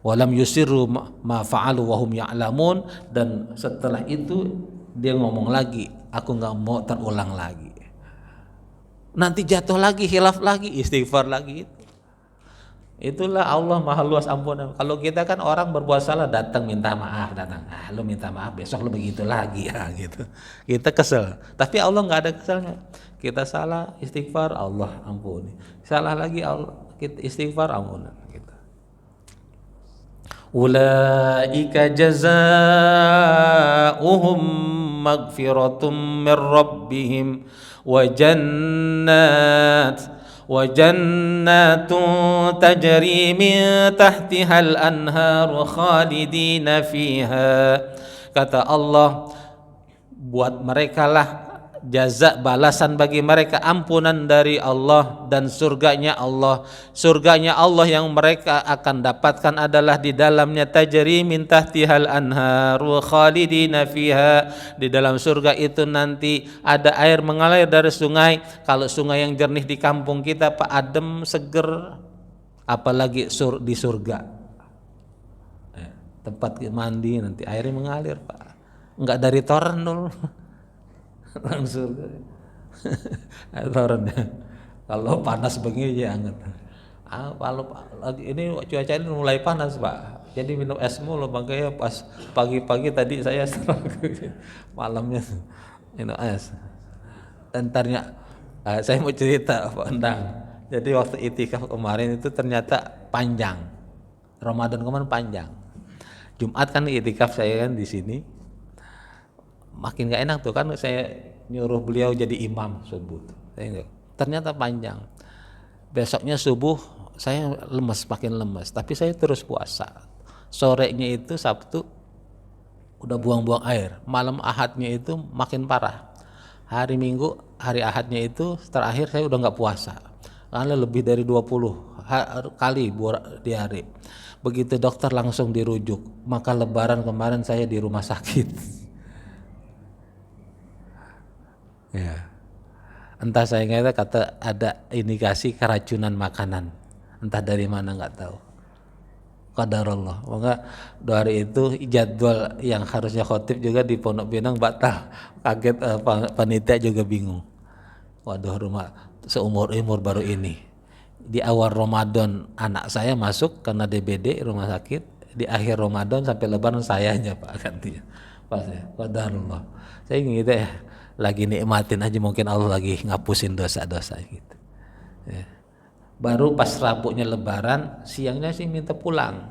Walam yusirru ma fa'alu wa hum ya'lamun, dan setelah itu dia ngomong lagi, aku nggak mau terulang lagi. Nanti jatuh lagi, khilaf lagi, istighfar lagi. Itulah Allah Maha luas ampunan. Kalau kita kan orang berbuat salah datang minta maaf, lu minta maaf, besok lu begitu lagi ya gitu. Kita kesel. Tapi Allah nggak ada keselnya. Kita salah, istighfar, Allah ampuni. Salah lagi, Allah kita istighfar, ampunan gitu. Ulaika jazaohum maghfiratum mir rabbihim wa jannatun tajri min tahtihal anharu khalidina fiha. Kata Allah, buat mereka lah jaza, balasan bagi mereka, ampunan dari Allah dan surganya Allah. Surganya Allah yang mereka akan dapatkan adalah di dalamnya tajri min tahtihal anharu khalidina fiha. Di dalam surga itu nanti ada air mengalir dari sungai. Kalau sungai yang jernih di kampung kita Pak, adem, seger, apalagi di surga. Tempat mandi nanti airnya mengalir Pak, enggak dari toren dulu. Langsung kalau panas begini ya anget. Kalau ini cuaca ini mulai panas Pak, jadi minum es mulu, makanya pas pagi-pagi tadi saya malamnya minum es. Dan ternyata saya mau cerita Pak Endang, jadi waktu itikaf kemarin itu ternyata panjang, Ramadan kemarin panjang. Jumat kan itikaf saya kan di sini. Makin gak enak tuh kan, saya nyuruh beliau jadi imam subuh. Ternyata panjang. Besoknya subuh saya lemes, makin lemes. Tapi saya terus puasa. Sorenya itu Sabtu udah buang-buang air. Malam Ahadnya itu makin parah. Hari Minggu, hari Ahadnya itu terakhir saya udah gak puasa. Karena lebih dari 20 kali di hari. Begitu dokter langsung dirujuk. Maka Lebaran kemarin saya di rumah sakit. Ya. Entah saya kata ada indikasi keracunan makanan, entah dari mana nggak tahu. Qadarullah. Maka 2 hari itu jadwal yang harusnya khotib juga di Pondok Pinang batal. Kaget, panitia juga bingung. Waduh, rumah seumur baru ini. Di awal Ramadan anak saya masuk karena DBD rumah sakit. Di akhir Ramadan sampai Lebaran sayanya Pak gantinya. Pas ya. Qadarullah. Saya gitu ya. Lagi nikmatin aja, mungkin Allah lagi ngapusin dosa-dosa gitu. Ya. Baru pas Rabunya Lebaran, siangnya sih minta pulang.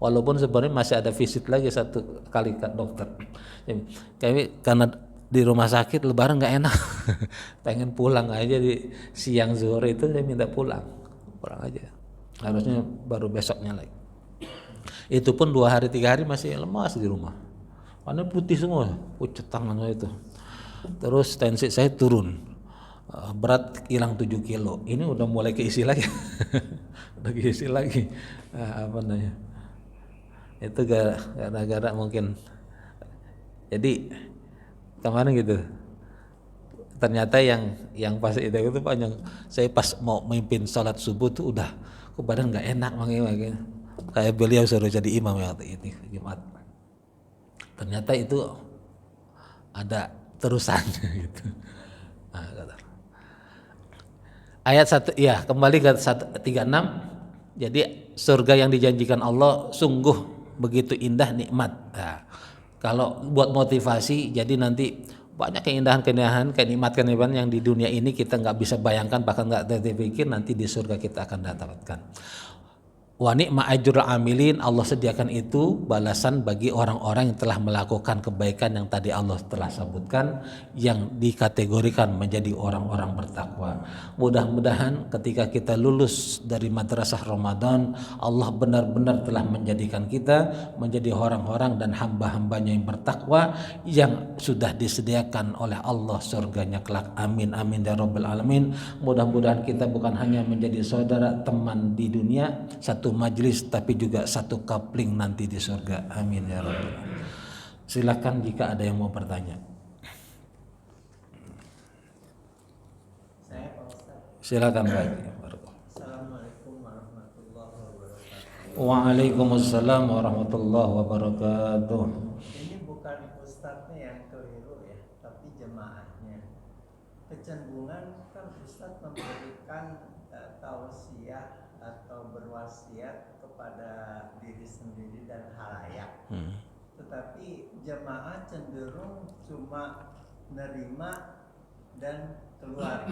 Walaupun sebenarnya masih ada visit lagi 1 kali ke dokter. Kami karena di rumah sakit Lebaran nggak enak, pengen pulang aja di siang zuhur itu saya minta pulang aja. Harusnya baru besoknya lagi. Itu pun 2 hari 3 hari masih lemas di rumah. Warna putih semua, pucat tangan itu. Terus tensi saya turun, berat hilang 7 kilo. Ini udah mulai keisi lagi. Udah keisi lagi. Apa namanya? Itu gara-gara mungkin. Jadi kemarin gitu. Ternyata yang pas itu panjang. Saya pas mau memimpin sholat subuh tuh udah ke badan nggak enak makanya. Kayak beliau suruh jadi imam waktu itu Jumat. Ternyata itu ada terusannya gitu. Ayat 1 ya, kembali ke 36. Jadi surga yang dijanjikan Allah sungguh begitu indah, nikmat. Nah, kalau buat motivasi, jadi nanti banyak keindahan-keindahan, kenikmatan yang di dunia ini kita nggak bisa bayangkan, bahkan nggak terpikir nanti di surga kita akan dapatkan. Wa ni'ma ajrul amilin, Allah sediakan itu balasan bagi orang-orang yang telah melakukan kebaikan yang tadi Allah telah sebutkan, yang dikategorikan menjadi orang-orang bertakwa. Mudah-mudahan ketika kita lulus dari madrasah Ramadan, Allah benar-benar telah menjadikan kita menjadi orang-orang dan hamba-hambanya yang bertakwa, yang sudah disediakan oleh Allah surganya kelak. Amin amin ya rabbal alamin. Mudah-mudahan kita bukan hanya menjadi saudara teman di dunia, satu majelis, tapi juga satu kapling nanti di surga. Amin ya rabbal alamin. Silakan jika ada yang mau bertanya. Silakan Pak. Assalamualaikum warahmatullahi wabarakatuh. Waalaikumsalam warahmatullahi wabarakatuh. Ini bukan ustadznya yang keliru ya, tapi jemaahnya. Kecenderungan kan ustadz memberikan tausiah atau berwasiat kepada diri sendiri dan halayak. Tetapi jemaah cenderung cuma nerima dan keluar.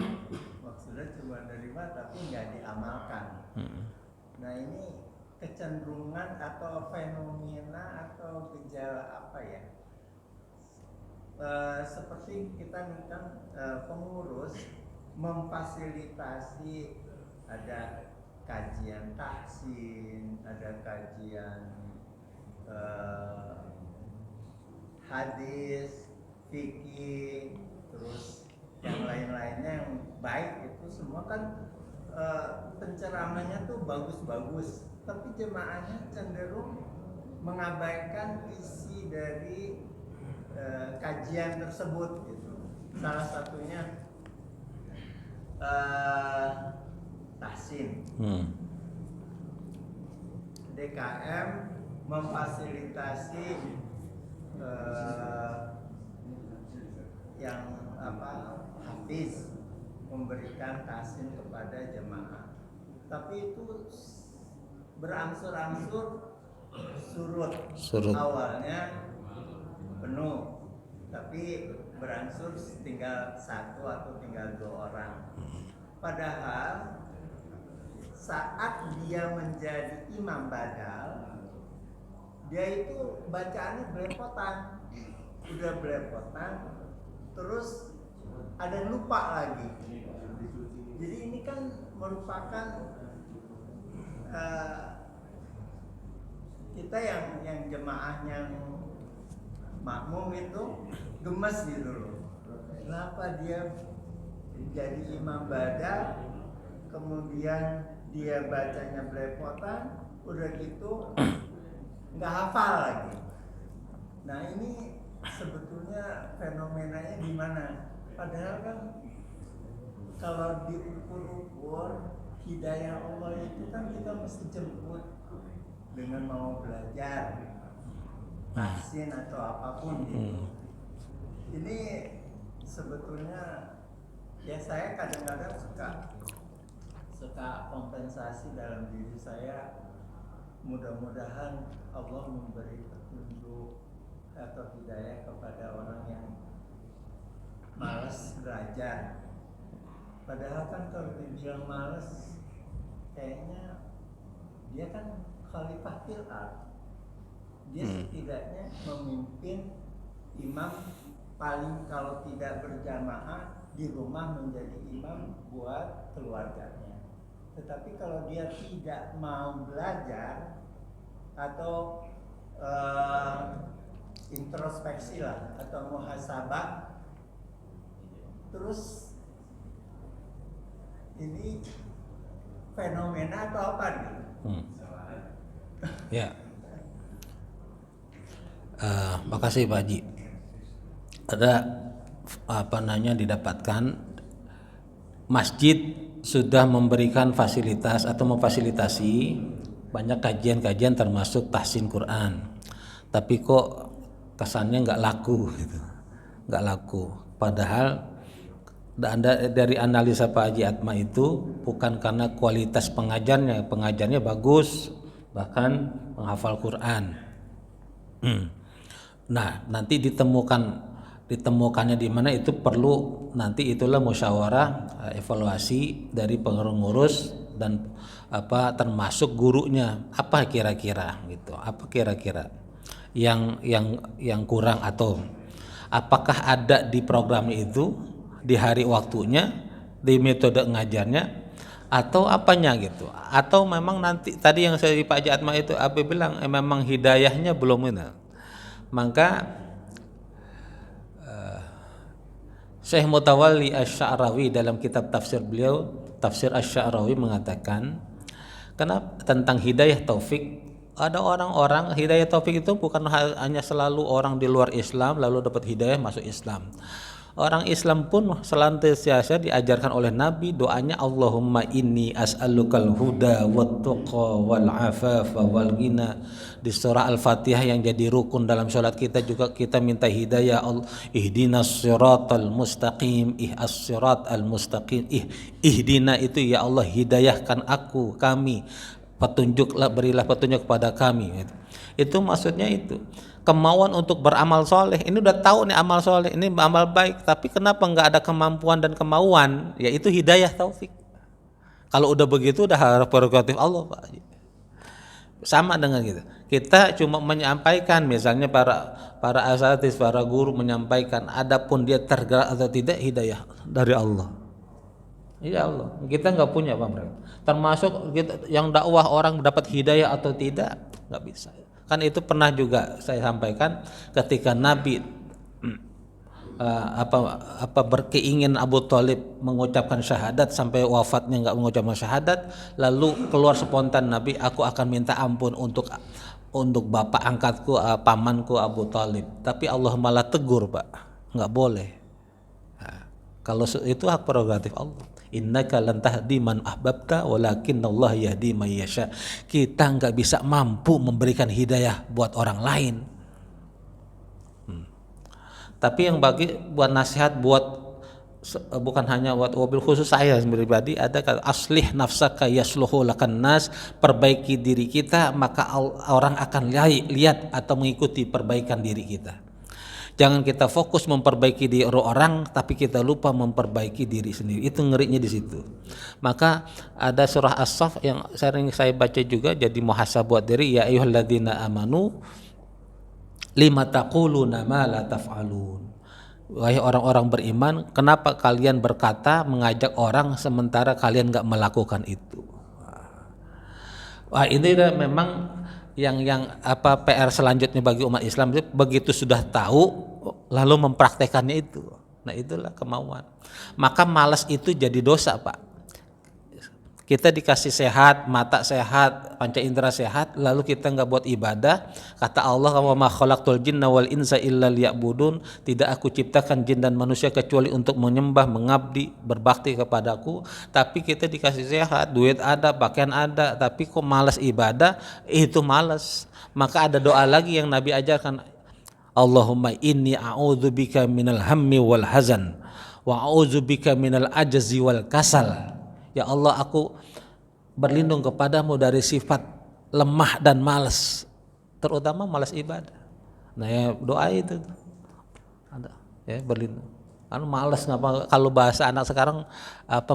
Maksudnya cuma nerima tapi nggak diamalkan. Nah ini kecenderungan atau fenomena atau gejala apa ya? Seperti kita nih kan pengurus memfasilitasi, ada kajian taksin, ada kajian hadis, fikih, terus yang lain-lainnya yang baik, itu semua kan penceramahnya tuh bagus-bagus, tapi jemaahnya cenderung mengabaikan isi dari kajian tersebut gitu. Salah satunya tahsin. DKM memfasilitasi yang hafiz memberikan tahsin kepada jemaah, tapi itu berangsur-angsur surut. Awalnya penuh, tapi berangsur tinggal satu atau tinggal 2 orang. Padahal saat dia menjadi imam badal, dia itu bacaannya belepotan, udah belepotan, terus ada yang lupa lagi. Jadi ini kan merupakan kita yang jemaah yang makmum itu gemes gitu loh. Kenapa dia jadi imam badal, kemudian dia bacanya belepotan, udah gitu nggak hafal lagi. Nah ini sebetulnya fenomenanya di mana? Padahal kan kalau diukur-ukur hidayah Allah itu kan kita mesti jemput dengan mau belajar tahsin atau apapun gitu. Ini sebetulnya ya saya kadang-kadang suka kompensasi dalam diri saya. Mudah-mudahan Allah memberi petunjuk atau hidayah kepada orang yang malas belajar. Padahal kan kalau dibilang malas, kayaknya dia kan khalifah fil ardh. Dia setidaknya memimpin imam, paling kalau tidak berjamaah di rumah menjadi imam buat keluarganya. Tetapi kalau dia tidak mau belajar atau introspeksi lah atau muhasabah, terus ini fenomena atau apa gitu? Ya. Makasih Pak Haji. Ada didapatkan masjid sudah memberikan fasilitas atau memfasilitasi banyak kajian-kajian termasuk tahsin Quran, tapi kok kesannya nggak laku gitu, nggak laku. Padahal dari analisa Pak Haji Atma itu bukan karena kualitas pengajarnya bagus, bahkan menghafal Quran. Nah, nanti ditemukan ditemukannya di mana itu perlu nanti itulah musyawarah evaluasi dari pengurus dan termasuk gurunya apa kira-kira gitu, apa kira-kira yang kurang atau apakah ada di program itu di hari waktunya di metode ngajarnya atau apanya gitu, atau memang nanti tadi yang saya Pak Haji Atma itu apa bilang memang hidayahnya belum ini. Maka Syekh Mutawalli Asy-Sya'rawi dalam kitab tafsir beliau, Tafsir Asy-Sya'rawi mengatakan, kenapa tentang hidayah taufik, ada orang-orang hidayah taufik itu bukan hanya selalu orang di luar Islam lalu dapat hidayah masuk Islam. Orang Islam pun senantiasa diajarkan oleh Nabi doanya Allahumma inni as'alukal huda wat tuqa wal afafa wal ghina. Di surah Al-Fatihah yang jadi rukun dalam sholat kita juga kita minta hidayah, ihdinas siratal mustaqim, as-siratal mustaqim, ihdina itu ya Allah hidayahkan aku, kami, petunjuklah, berilah petunjuk kepada kami. Itu maksudnya itu kemauan untuk beramal soleh. Ini udah tahu nih amal soleh, ini amal baik, tapi kenapa nggak ada kemampuan dan kemauan? Ya itu hidayah taufik. Kalau udah begitu udah harus prerogatif Allah, Pak. Sama dengan gitu. Kita cuma menyampaikan, misalnya para asatidz, para guru menyampaikan, adapun dia tergerak atau tidak hidayah dari Allah. Ya Allah, kita nggak punya Pak. Termasuk kita, yang dakwah orang dapat hidayah atau tidak nggak bisa. Kan itu pernah juga saya sampaikan ketika Nabi berkeingin Abu Thalib mengucapkan syahadat sampai wafatnya nggak mengucapkan syahadat, lalu keluar spontan Nabi, aku akan minta ampun untuk bapak angkatku, pamanku Abu Thalib. Tapi Allah malah tegur, Pak, nggak boleh. Nah, kalau itu hak prerogatif Allah. Innaka lan tahdi man ahbabta walakinnallaha yahdi man yasha. Kita nggak bisa mampu memberikan hidayah buat orang lain. Tapi yang buat nasihat buat bukan hanya buat wabil khusus saya pribadi, ada kata aslih nafsaka yasluhu lakan nas, perbaiki diri kita maka orang akan lihat atau mengikuti perbaikan diri kita. Jangan kita fokus memperbaiki diri orang tapi kita lupa memperbaiki diri sendiri. Itu ngerinya di situ. Maka ada surah As-Saff yang sering saya baca juga jadi muhasabah buat diri, ya ayyuhalladzina amanu lima taquluna ma la taf'alun. Wahai orang-orang beriman, kenapa kalian berkata mengajak orang sementara kalian enggak melakukan itu? Wah, ini memang yang PR selanjutnya bagi umat Islam, begitu sudah tahu lalu mempraktekannya itu. Nah, itulah kemauan. Maka malas itu jadi dosa, Pak. Kita dikasih sehat, mata sehat, panca indera sehat, lalu kita enggak buat ibadah. Kata Allah, wa ma khalaqtul jinna wal insa illa liya'budun, tidak aku ciptakan jin dan manusia kecuali untuk menyembah, mengabdi, berbakti kepadaku. Tapi kita dikasih sehat, duit ada, pakaian ada, tapi kok malas ibadah, itu malas. Maka ada doa lagi yang Nabi ajarkan, Allahumma inni a'udzubika minal hammi wal hazan wa a'udzubika minal ajzi wal kasal. Ya Allah, aku berlindung kepadamu dari sifat lemah dan malas, terutama malas ibadah. Nah, ya doa itu ada ya, berlindung. Kan malas ngapa, kalau bahasa anak sekarang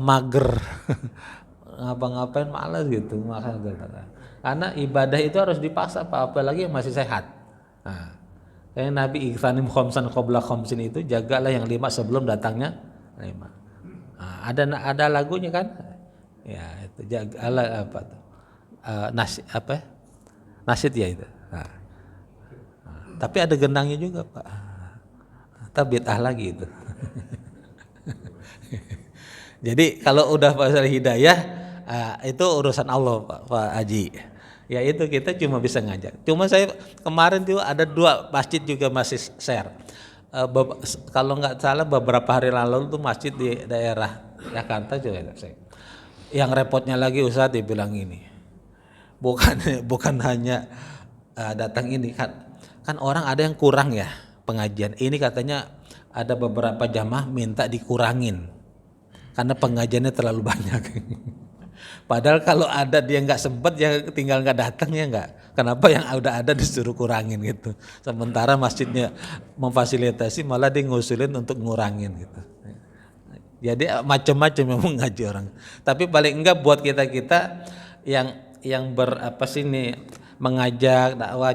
mager ngapa-ngapain malas gitu. Karena ibadah itu harus dipaksa, Pak, apalagi yang masih sehat. Nah, yang Nabi ikhtanim khamsan qabla khamsin itu, jagalah yang 5 sebelum datangnya 5. Nah, ada lagunya kan? Ya, itu jagalah apa tuh? Nasyid ya itu. Nah, tapi ada gendangnya juga, Pak. Tapi bid'ah lagi itu. Jadi kalau udah pasal hidayah, itu urusan Allah, Pak Haji. Ya itu kita cuma bisa ngajak. Cuma saya kemarin tuh ada 2 masjid juga masih share. Kalau nggak salah beberapa hari lalu tuh masjid di daerah Jakarta juga saya. Yang repotnya lagi Ustaz dibilang ini. Bukan hanya datang ini kan orang ada yang kurang ya pengajian. Ini katanya ada beberapa jamaah minta dikurangin karena pengajiannya terlalu banyak. Padahal kalau ada dia nggak sempat ya tinggal nggak datang ya nggak. Kenapa yang udah ada disuruh kurangin gitu. Sementara masjidnya memfasilitasi malah dia ngusulin untuk ngurangin gitu. Jadi macam-macam yang mengaji orang. Tapi paling enggak buat kita yang berapa sih nih mengajak dakwah,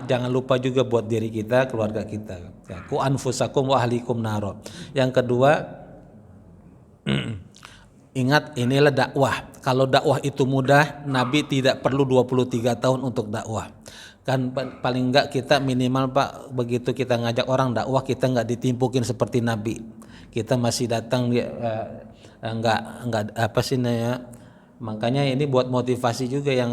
jangan lupa juga buat diri kita, keluarga kita. Ya, ku anfusakum wa ahlikum naro. Yang kedua, ingat inilah dakwah. Kalau dakwah itu mudah, Nabi tidak perlu 23 tahun untuk dakwah. Kan paling enggak kita minimal Pak, begitu kita ngajak orang dakwah kita enggak ditimpukin seperti Nabi. Kita masih datang enggak apa sih ya. Makanya ini buat motivasi juga yang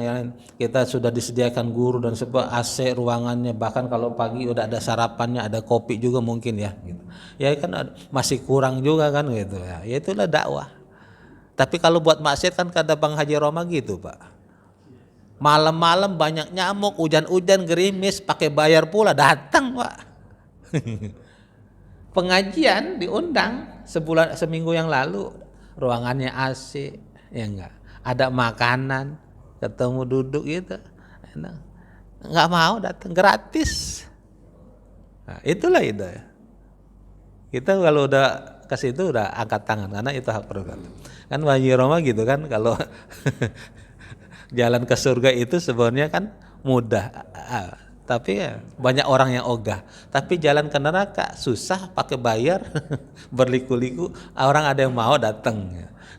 kita sudah disediakan guru dan sebab AC ruangannya, bahkan kalau pagi udah ada sarapannya, ada kopi juga mungkin ya gitu. Ya kan masih kurang juga kan gitu ya. Ya itulah dakwah. Tapi kalau buat maksiat kan kata Bang Haji Roma gitu Pak. Malam-malam banyak nyamuk, hujan-hujan gerimis, pakai bayar pula datang Pak. Pengajian diundang seminggu yang lalu, ruangannya AC, ya enggak. Ada makanan, ketemu duduk gitu, enak. Enggak mau datang, gratis. Nah, itulah itu ya. Kita kalau udah ke situ udah angkat tangan karena itu hak prerogatif. Kan Haji Roma gitu kan, kalau jalan ke surga itu sebenarnya kan mudah. Tapi ya, banyak orang yang ogah. Tapi jalan ke neraka susah, pakai bayar, berliku-liku. Orang ada yang mau datang.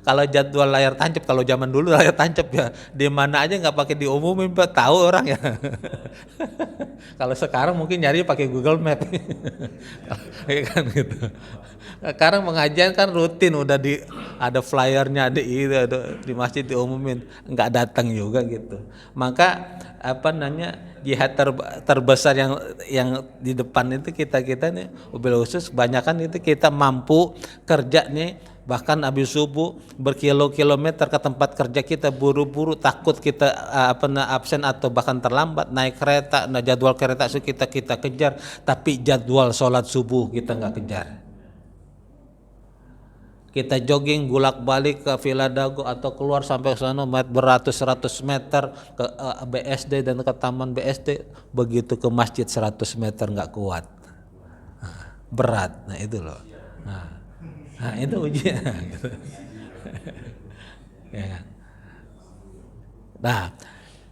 Kalau jadwal layar tancap, kalau zaman dulu layar tancap ya di mana aja nggak pakai diumumin, Pak, tahu orang ya. Kalau sekarang mungkin nyari pakai Google Map, kan gitu. Sekarang pengajian kan rutin, udah ada flyernya, ada di masjid diumumin, nggak datang juga gitu. Maka jihad terbesar yang di depan itu kita nih, mobil khusus kebanyakan itu kita mampu kerja nih. Bahkan habis subuh berkilo-kilometer ke tempat kerja kita, buru-buru, takut kita absen atau bahkan terlambat, naik kereta, jadwal kereta itu kita kejar, tapi jadwal sholat subuh kita nggak kejar. Kita jogging bolak-balik ke Villa Dago atau keluar sampai ke sana beratus-ratus meter ke BSD dan ke Taman BSD, begitu ke masjid 100 meter nggak kuat, berat. Nah itu loh. Nah itu ujian. Ya. Nah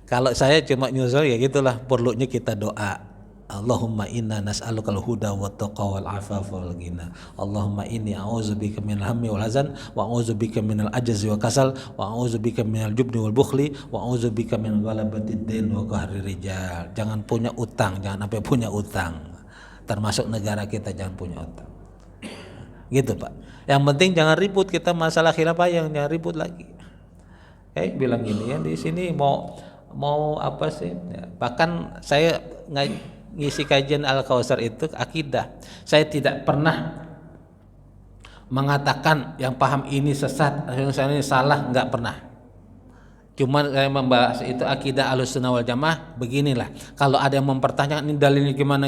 kalau saya cuma nyusul ya gitulah, perlunya kita doa. Allahumma inna nas'alukal huda wa taqwa wal afafa wal ghina. Allahumma inni a'udzubika minal hammi wal hazan wa a'udzubika minal ajzi wa kasal wa a'udzubika minal jubni wal bukhli wa a'udzubika min ghalabatid din wa qahri rijal. Jangan punya utang, jangan sampai punya utang. Termasuk negara kita jangan punya utang. Gitu Pak. Yang penting jangan ribut, kita masalah khilafah yang jangan ribut lagi. Bilang gini ya, di sini mau apa sih? Ya, bahkan saya ngisi kajian Al-Kautsar itu akidah. Saya tidak pernah mengatakan yang paham ini sesat, yang ini salah, enggak pernah. Cuma saya membahas itu akidah Ahlussunnah wal Jamaah beginilah. Kalau ada yang mempertanyakan ini dalilnya gimana,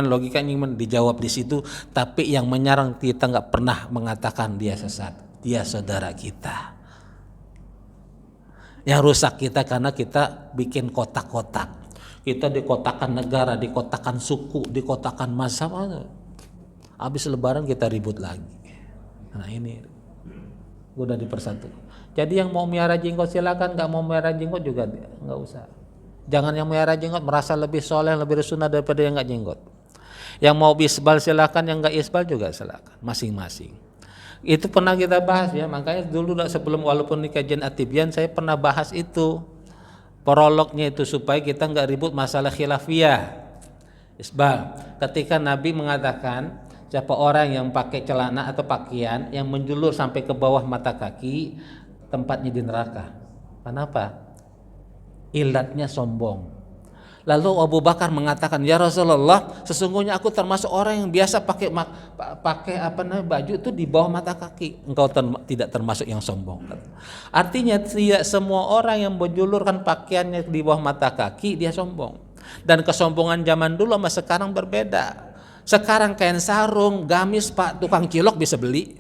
logikanya gimana, dijawab di situ. Tapi yang menyerang kita nggak pernah mengatakan dia sesat, dia saudara kita. Yang rusak kita karena kita bikin kotak-kotak. Kita dikotakan negara, dikotakan suku, dikotakan mazhab. Habis Lebaran kita ribut lagi. Nah ini udah dipersatukan. Jadi yang mau miara jenggot silakan, nggak mau miara jenggot juga nggak usah. Jangan yang miara jenggot merasa lebih soleh, lebih sunnah daripada yang nggak jenggot. Yang mau isbal silakan, yang nggak isbal juga silakan, masing-masing. Itu pernah kita bahas ya, makanya dulu sebelum walaupun di kajian At-Tibyan saya pernah bahas itu, prolognya itu supaya kita nggak ribut masalah khilafiyah. Isbal, ketika Nabi mengatakan siapa orang yang pakai celana atau pakaian yang menjulur sampai ke bawah mata kaki, tempatnya di neraka. Kenapa? Ilatnya sombong. Lalu Abu Bakar mengatakan, ya Rasulullah, sesungguhnya aku termasuk orang yang biasa pakai baju itu di bawah mata kaki. Engkau tidak termasuk yang sombong. Artinya tidak semua orang yang menjulurkan pakaiannya di bawah mata kaki dia sombong. Dan kesombongan zaman dulu sama sekarang berbeda. Sekarang kain sarung, gamis Pak, tukang cilok bisa beli.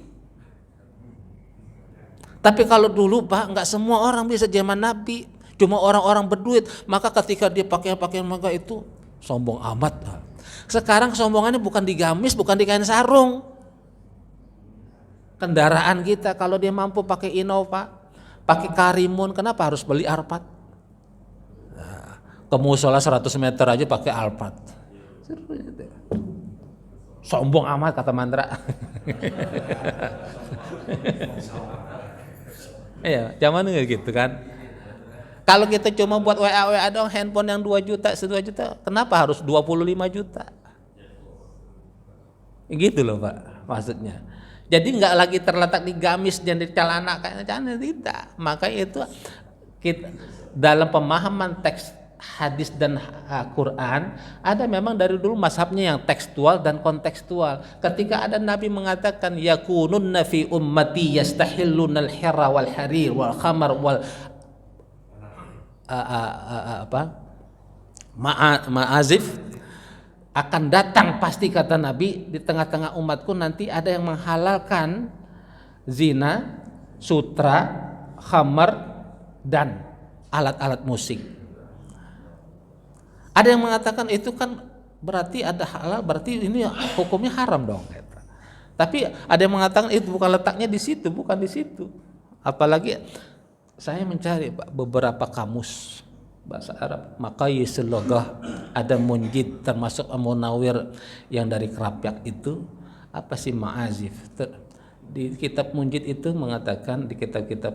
Tapi kalau dulu Pak, nggak semua orang bisa zaman Nabi. cuma orang-orang berduit. Maka ketika dia pakai pakaian megah itu sombong amat. Sekarang kesombongannya bukan di gamis, bukan di kain sarung. Kendaraan kita kalau dia mampu pakai Innova, pakai Karimun, kenapa harus beli Alphard? Nah, ke musola 100 meter aja pakai Alphard. Sombong amat kata Mandra. Iya, zaman dulu gitu kan. Kalau kita cuma buat WA dong, handphone yang 2 juta, 1 juta, kenapa harus 25 juta? Gitu loh Pak, maksudnya. Jadi nggak lagi terletak di gamis dan di celana kayak tidak. Maka itu kita dalam pemahaman teks hadis dan Quran ada memang dari dulu mazhabnya yang tekstual dan kontekstual. Ketika ada Nabi mengatakan yakununna fi ummati yastahillunal hira wal harir wal khamar wal ma'azif, akan datang pasti kata Nabi di tengah-tengah umatku nanti ada yang menghalalkan zina, sutra, khamar dan alat-alat musik. Ada yang mengatakan itu kan berarti ada halal, berarti ini hukumnya haram dong. Tapi ada yang mengatakan itu bukan letaknya di situ, bukan di situ. Apalagi saya mencari beberapa kamus bahasa Arab, maka Yisulogah ada Munjid termasuk Munawir yang dari Kerapyak itu apa sih ma'azif. Di kitab Munjid itu mengatakan di kitab-kitab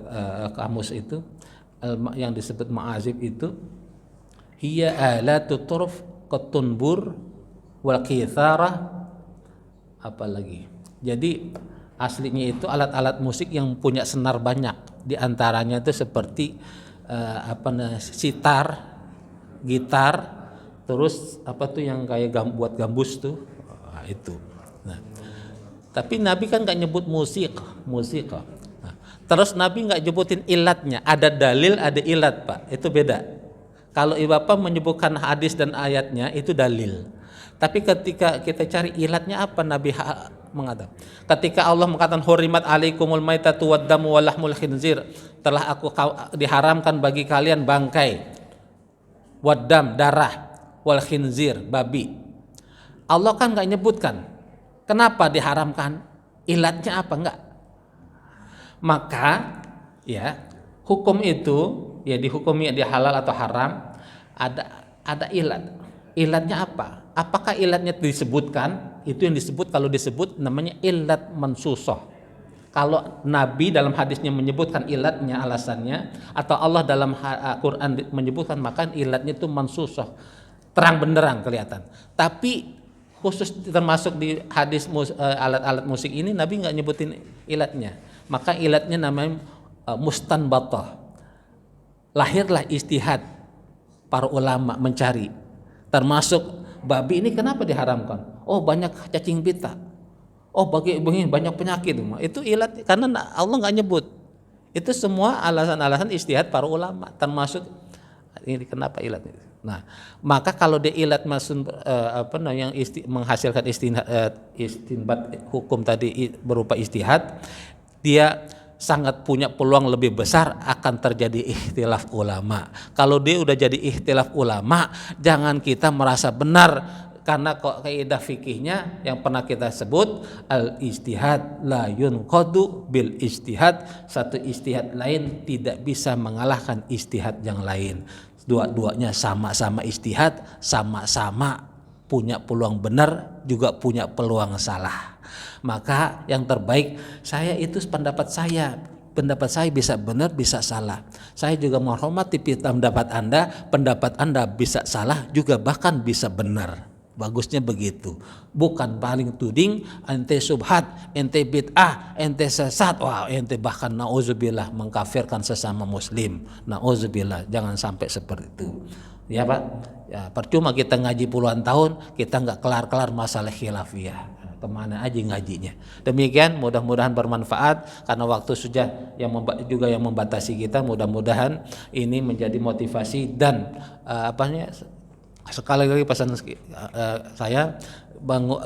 kamus itu yang disebut ma'azif itu hiya alatu turf qatunbur wal qitharah apalagi. Jadi aslinya itu alat-alat musik yang punya senar banyak, di antaranya itu seperti sitar, gitar, terus apa tuh yang kayak buat gambus tuh, itu. Nah, tapi Nabi kan nggak nyebut musik. Nah, terus Nabi nggak nyebutin ilatnya. Ada dalil, ada ilat Pak. Itu beda. Kalau Bapak menyebutkan hadis dan ayatnya itu dalil. Tapi ketika kita cari ilatnya apa Nabi mengatakan. Ketika Allah mengatakan hurimat alaikumul maitatu waddamu walahmul khinzir, telah aku diharamkan bagi kalian bangkai, waddam darah, wal khinzir babi. Allah kan nggak nyebutkan kenapa diharamkan, ilatnya apa enggak. Maka ya hukum itu ya dihukumi dia halal atau haram ada ilat. Ilatnya apa? Apakah ilatnya disebutkan? Itu yang disebut, kalau disebut namanya ilat mansusoh. Kalau Nabi dalam hadisnya menyebutkan ilatnya, alasannya, atau Allah dalam Quran menyebutkan, maka ilatnya itu mansusoh, terang benderang kelihatan. Tapi khusus termasuk di hadis alat-alat musik ini Nabi nggak nyebutin ilatnya. Maka ilatnya namanya mustanbatah. Lahirlah istihad para ulama mencari, termasuk babi ini kenapa diharamkan? Oh banyak cacing pita. Oh banyak penyakit. Itu ilat karena Allah nggak nyebut. Itu semua alasan-alasan istihad para ulama, termasuk ini kenapa ilat. Nah, maka kalau dia ilat masuk yang menghasilkan istinbat hukum tadi berupa istihad, dia sangat punya peluang lebih besar akan terjadi ikhtilaf ulama. Kalau dia udah jadi ikhtilaf ulama, jangan kita merasa benar, karena kok kaidah fikihnya yang pernah kita sebut al istihad la yunqadu bil istihad, satu istihad lain tidak bisa mengalahkan istihad yang lain. Dua-duanya sama-sama istihad, sama-sama punya peluang benar, juga punya peluang salah. Maka yang terbaik saya itu pendapat saya bisa benar bisa salah. Saya juga menghormati pendapat Anda bisa salah juga bahkan bisa benar. Bagusnya begitu. Bukan paling tuding ente subhat, ente bid'ah, ente sesat, wah ente bahkan nauzubillah mengkafirkan sesama muslim. Nauzubillah, jangan sampai seperti itu. Ya Pak, ya percuma kita ngaji puluhan tahun kita nggak kelar-kelar masalah khilafiyah. Kemana aja ngajinya. Demikian, mudah-mudahan bermanfaat karena waktu sudah yang membatasi kita. Mudah-mudahan ini menjadi motivasi dan sekali lagi pesan saya,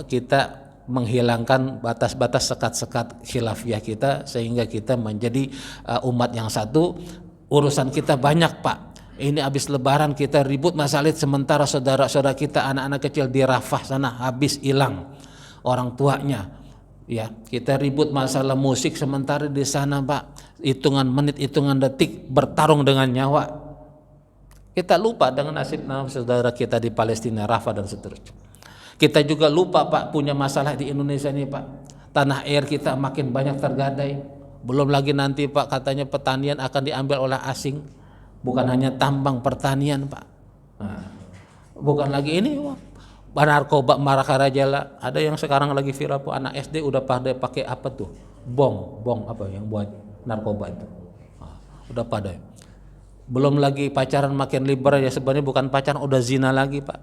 kita menghilangkan batas-batas sekat-sekat khilafiyah kita sehingga kita menjadi umat yang satu. Urusan kita banyak Pak, Ini habis lebaran kita ribut masalah sementara saudara-saudara kita anak-anak kecil di Rafah sana habis hilang orang tuanya. Ya, kita ribut masalah musik sementara di sana Pak hitungan menit, hitungan detik bertarung dengan nyawa. Kita lupa dengan nasib saudara kita di Palestina, Rafah dan seterusnya. Kita juga lupa Pak punya masalah di Indonesia ini Pak. Tanah air kita makin banyak tergadai. Belum lagi nanti Pak katanya pertanian akan diambil oleh asing. Bukan hanya tambang, pertanian Pak. Nah, bukan lagi ini narkoba Marakarajala. Ada yang sekarang lagi viral Pak, anak SD udah pada pakai apa tuh? Bong apa yang buat narkoba itu. Nah, udah pada. Belum lagi pacaran makin liberal ya, sebenarnya bukan pacaran udah zina lagi Pak.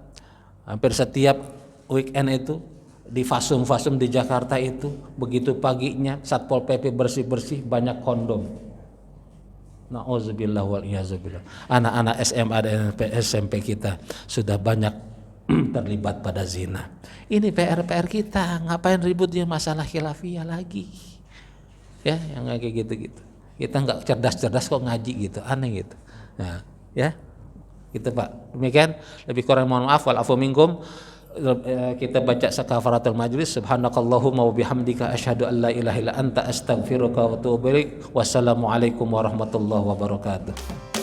Hampir setiap weekend itu di fasum-fasum di Jakarta itu begitu paginya Satpol PP bersih-bersih banyak kondom. Na'udzubillah wal iyazubillah. Anak-anak SMA dan SMP kita sudah banyak terlibat pada zina. Ini PR kita, ngapain ribut dia masalah khilafiyah lagi? Ya, yang kayak gitu-gitu. Kita nggak cerdas-cerdas kok ngaji gitu, aneh gitu. Nah, ya. Gitu Pak. Demikian, lebih kurang mohon maaf wal afu minkum. Kita baca sakafaratul majlis. Subhanakallahumma wa bihamdika asyhadu an la ilaha illa anta astaghfiruka wa atubu ilaik. Wassalamualaikum warahmatullahi wabarakatuh.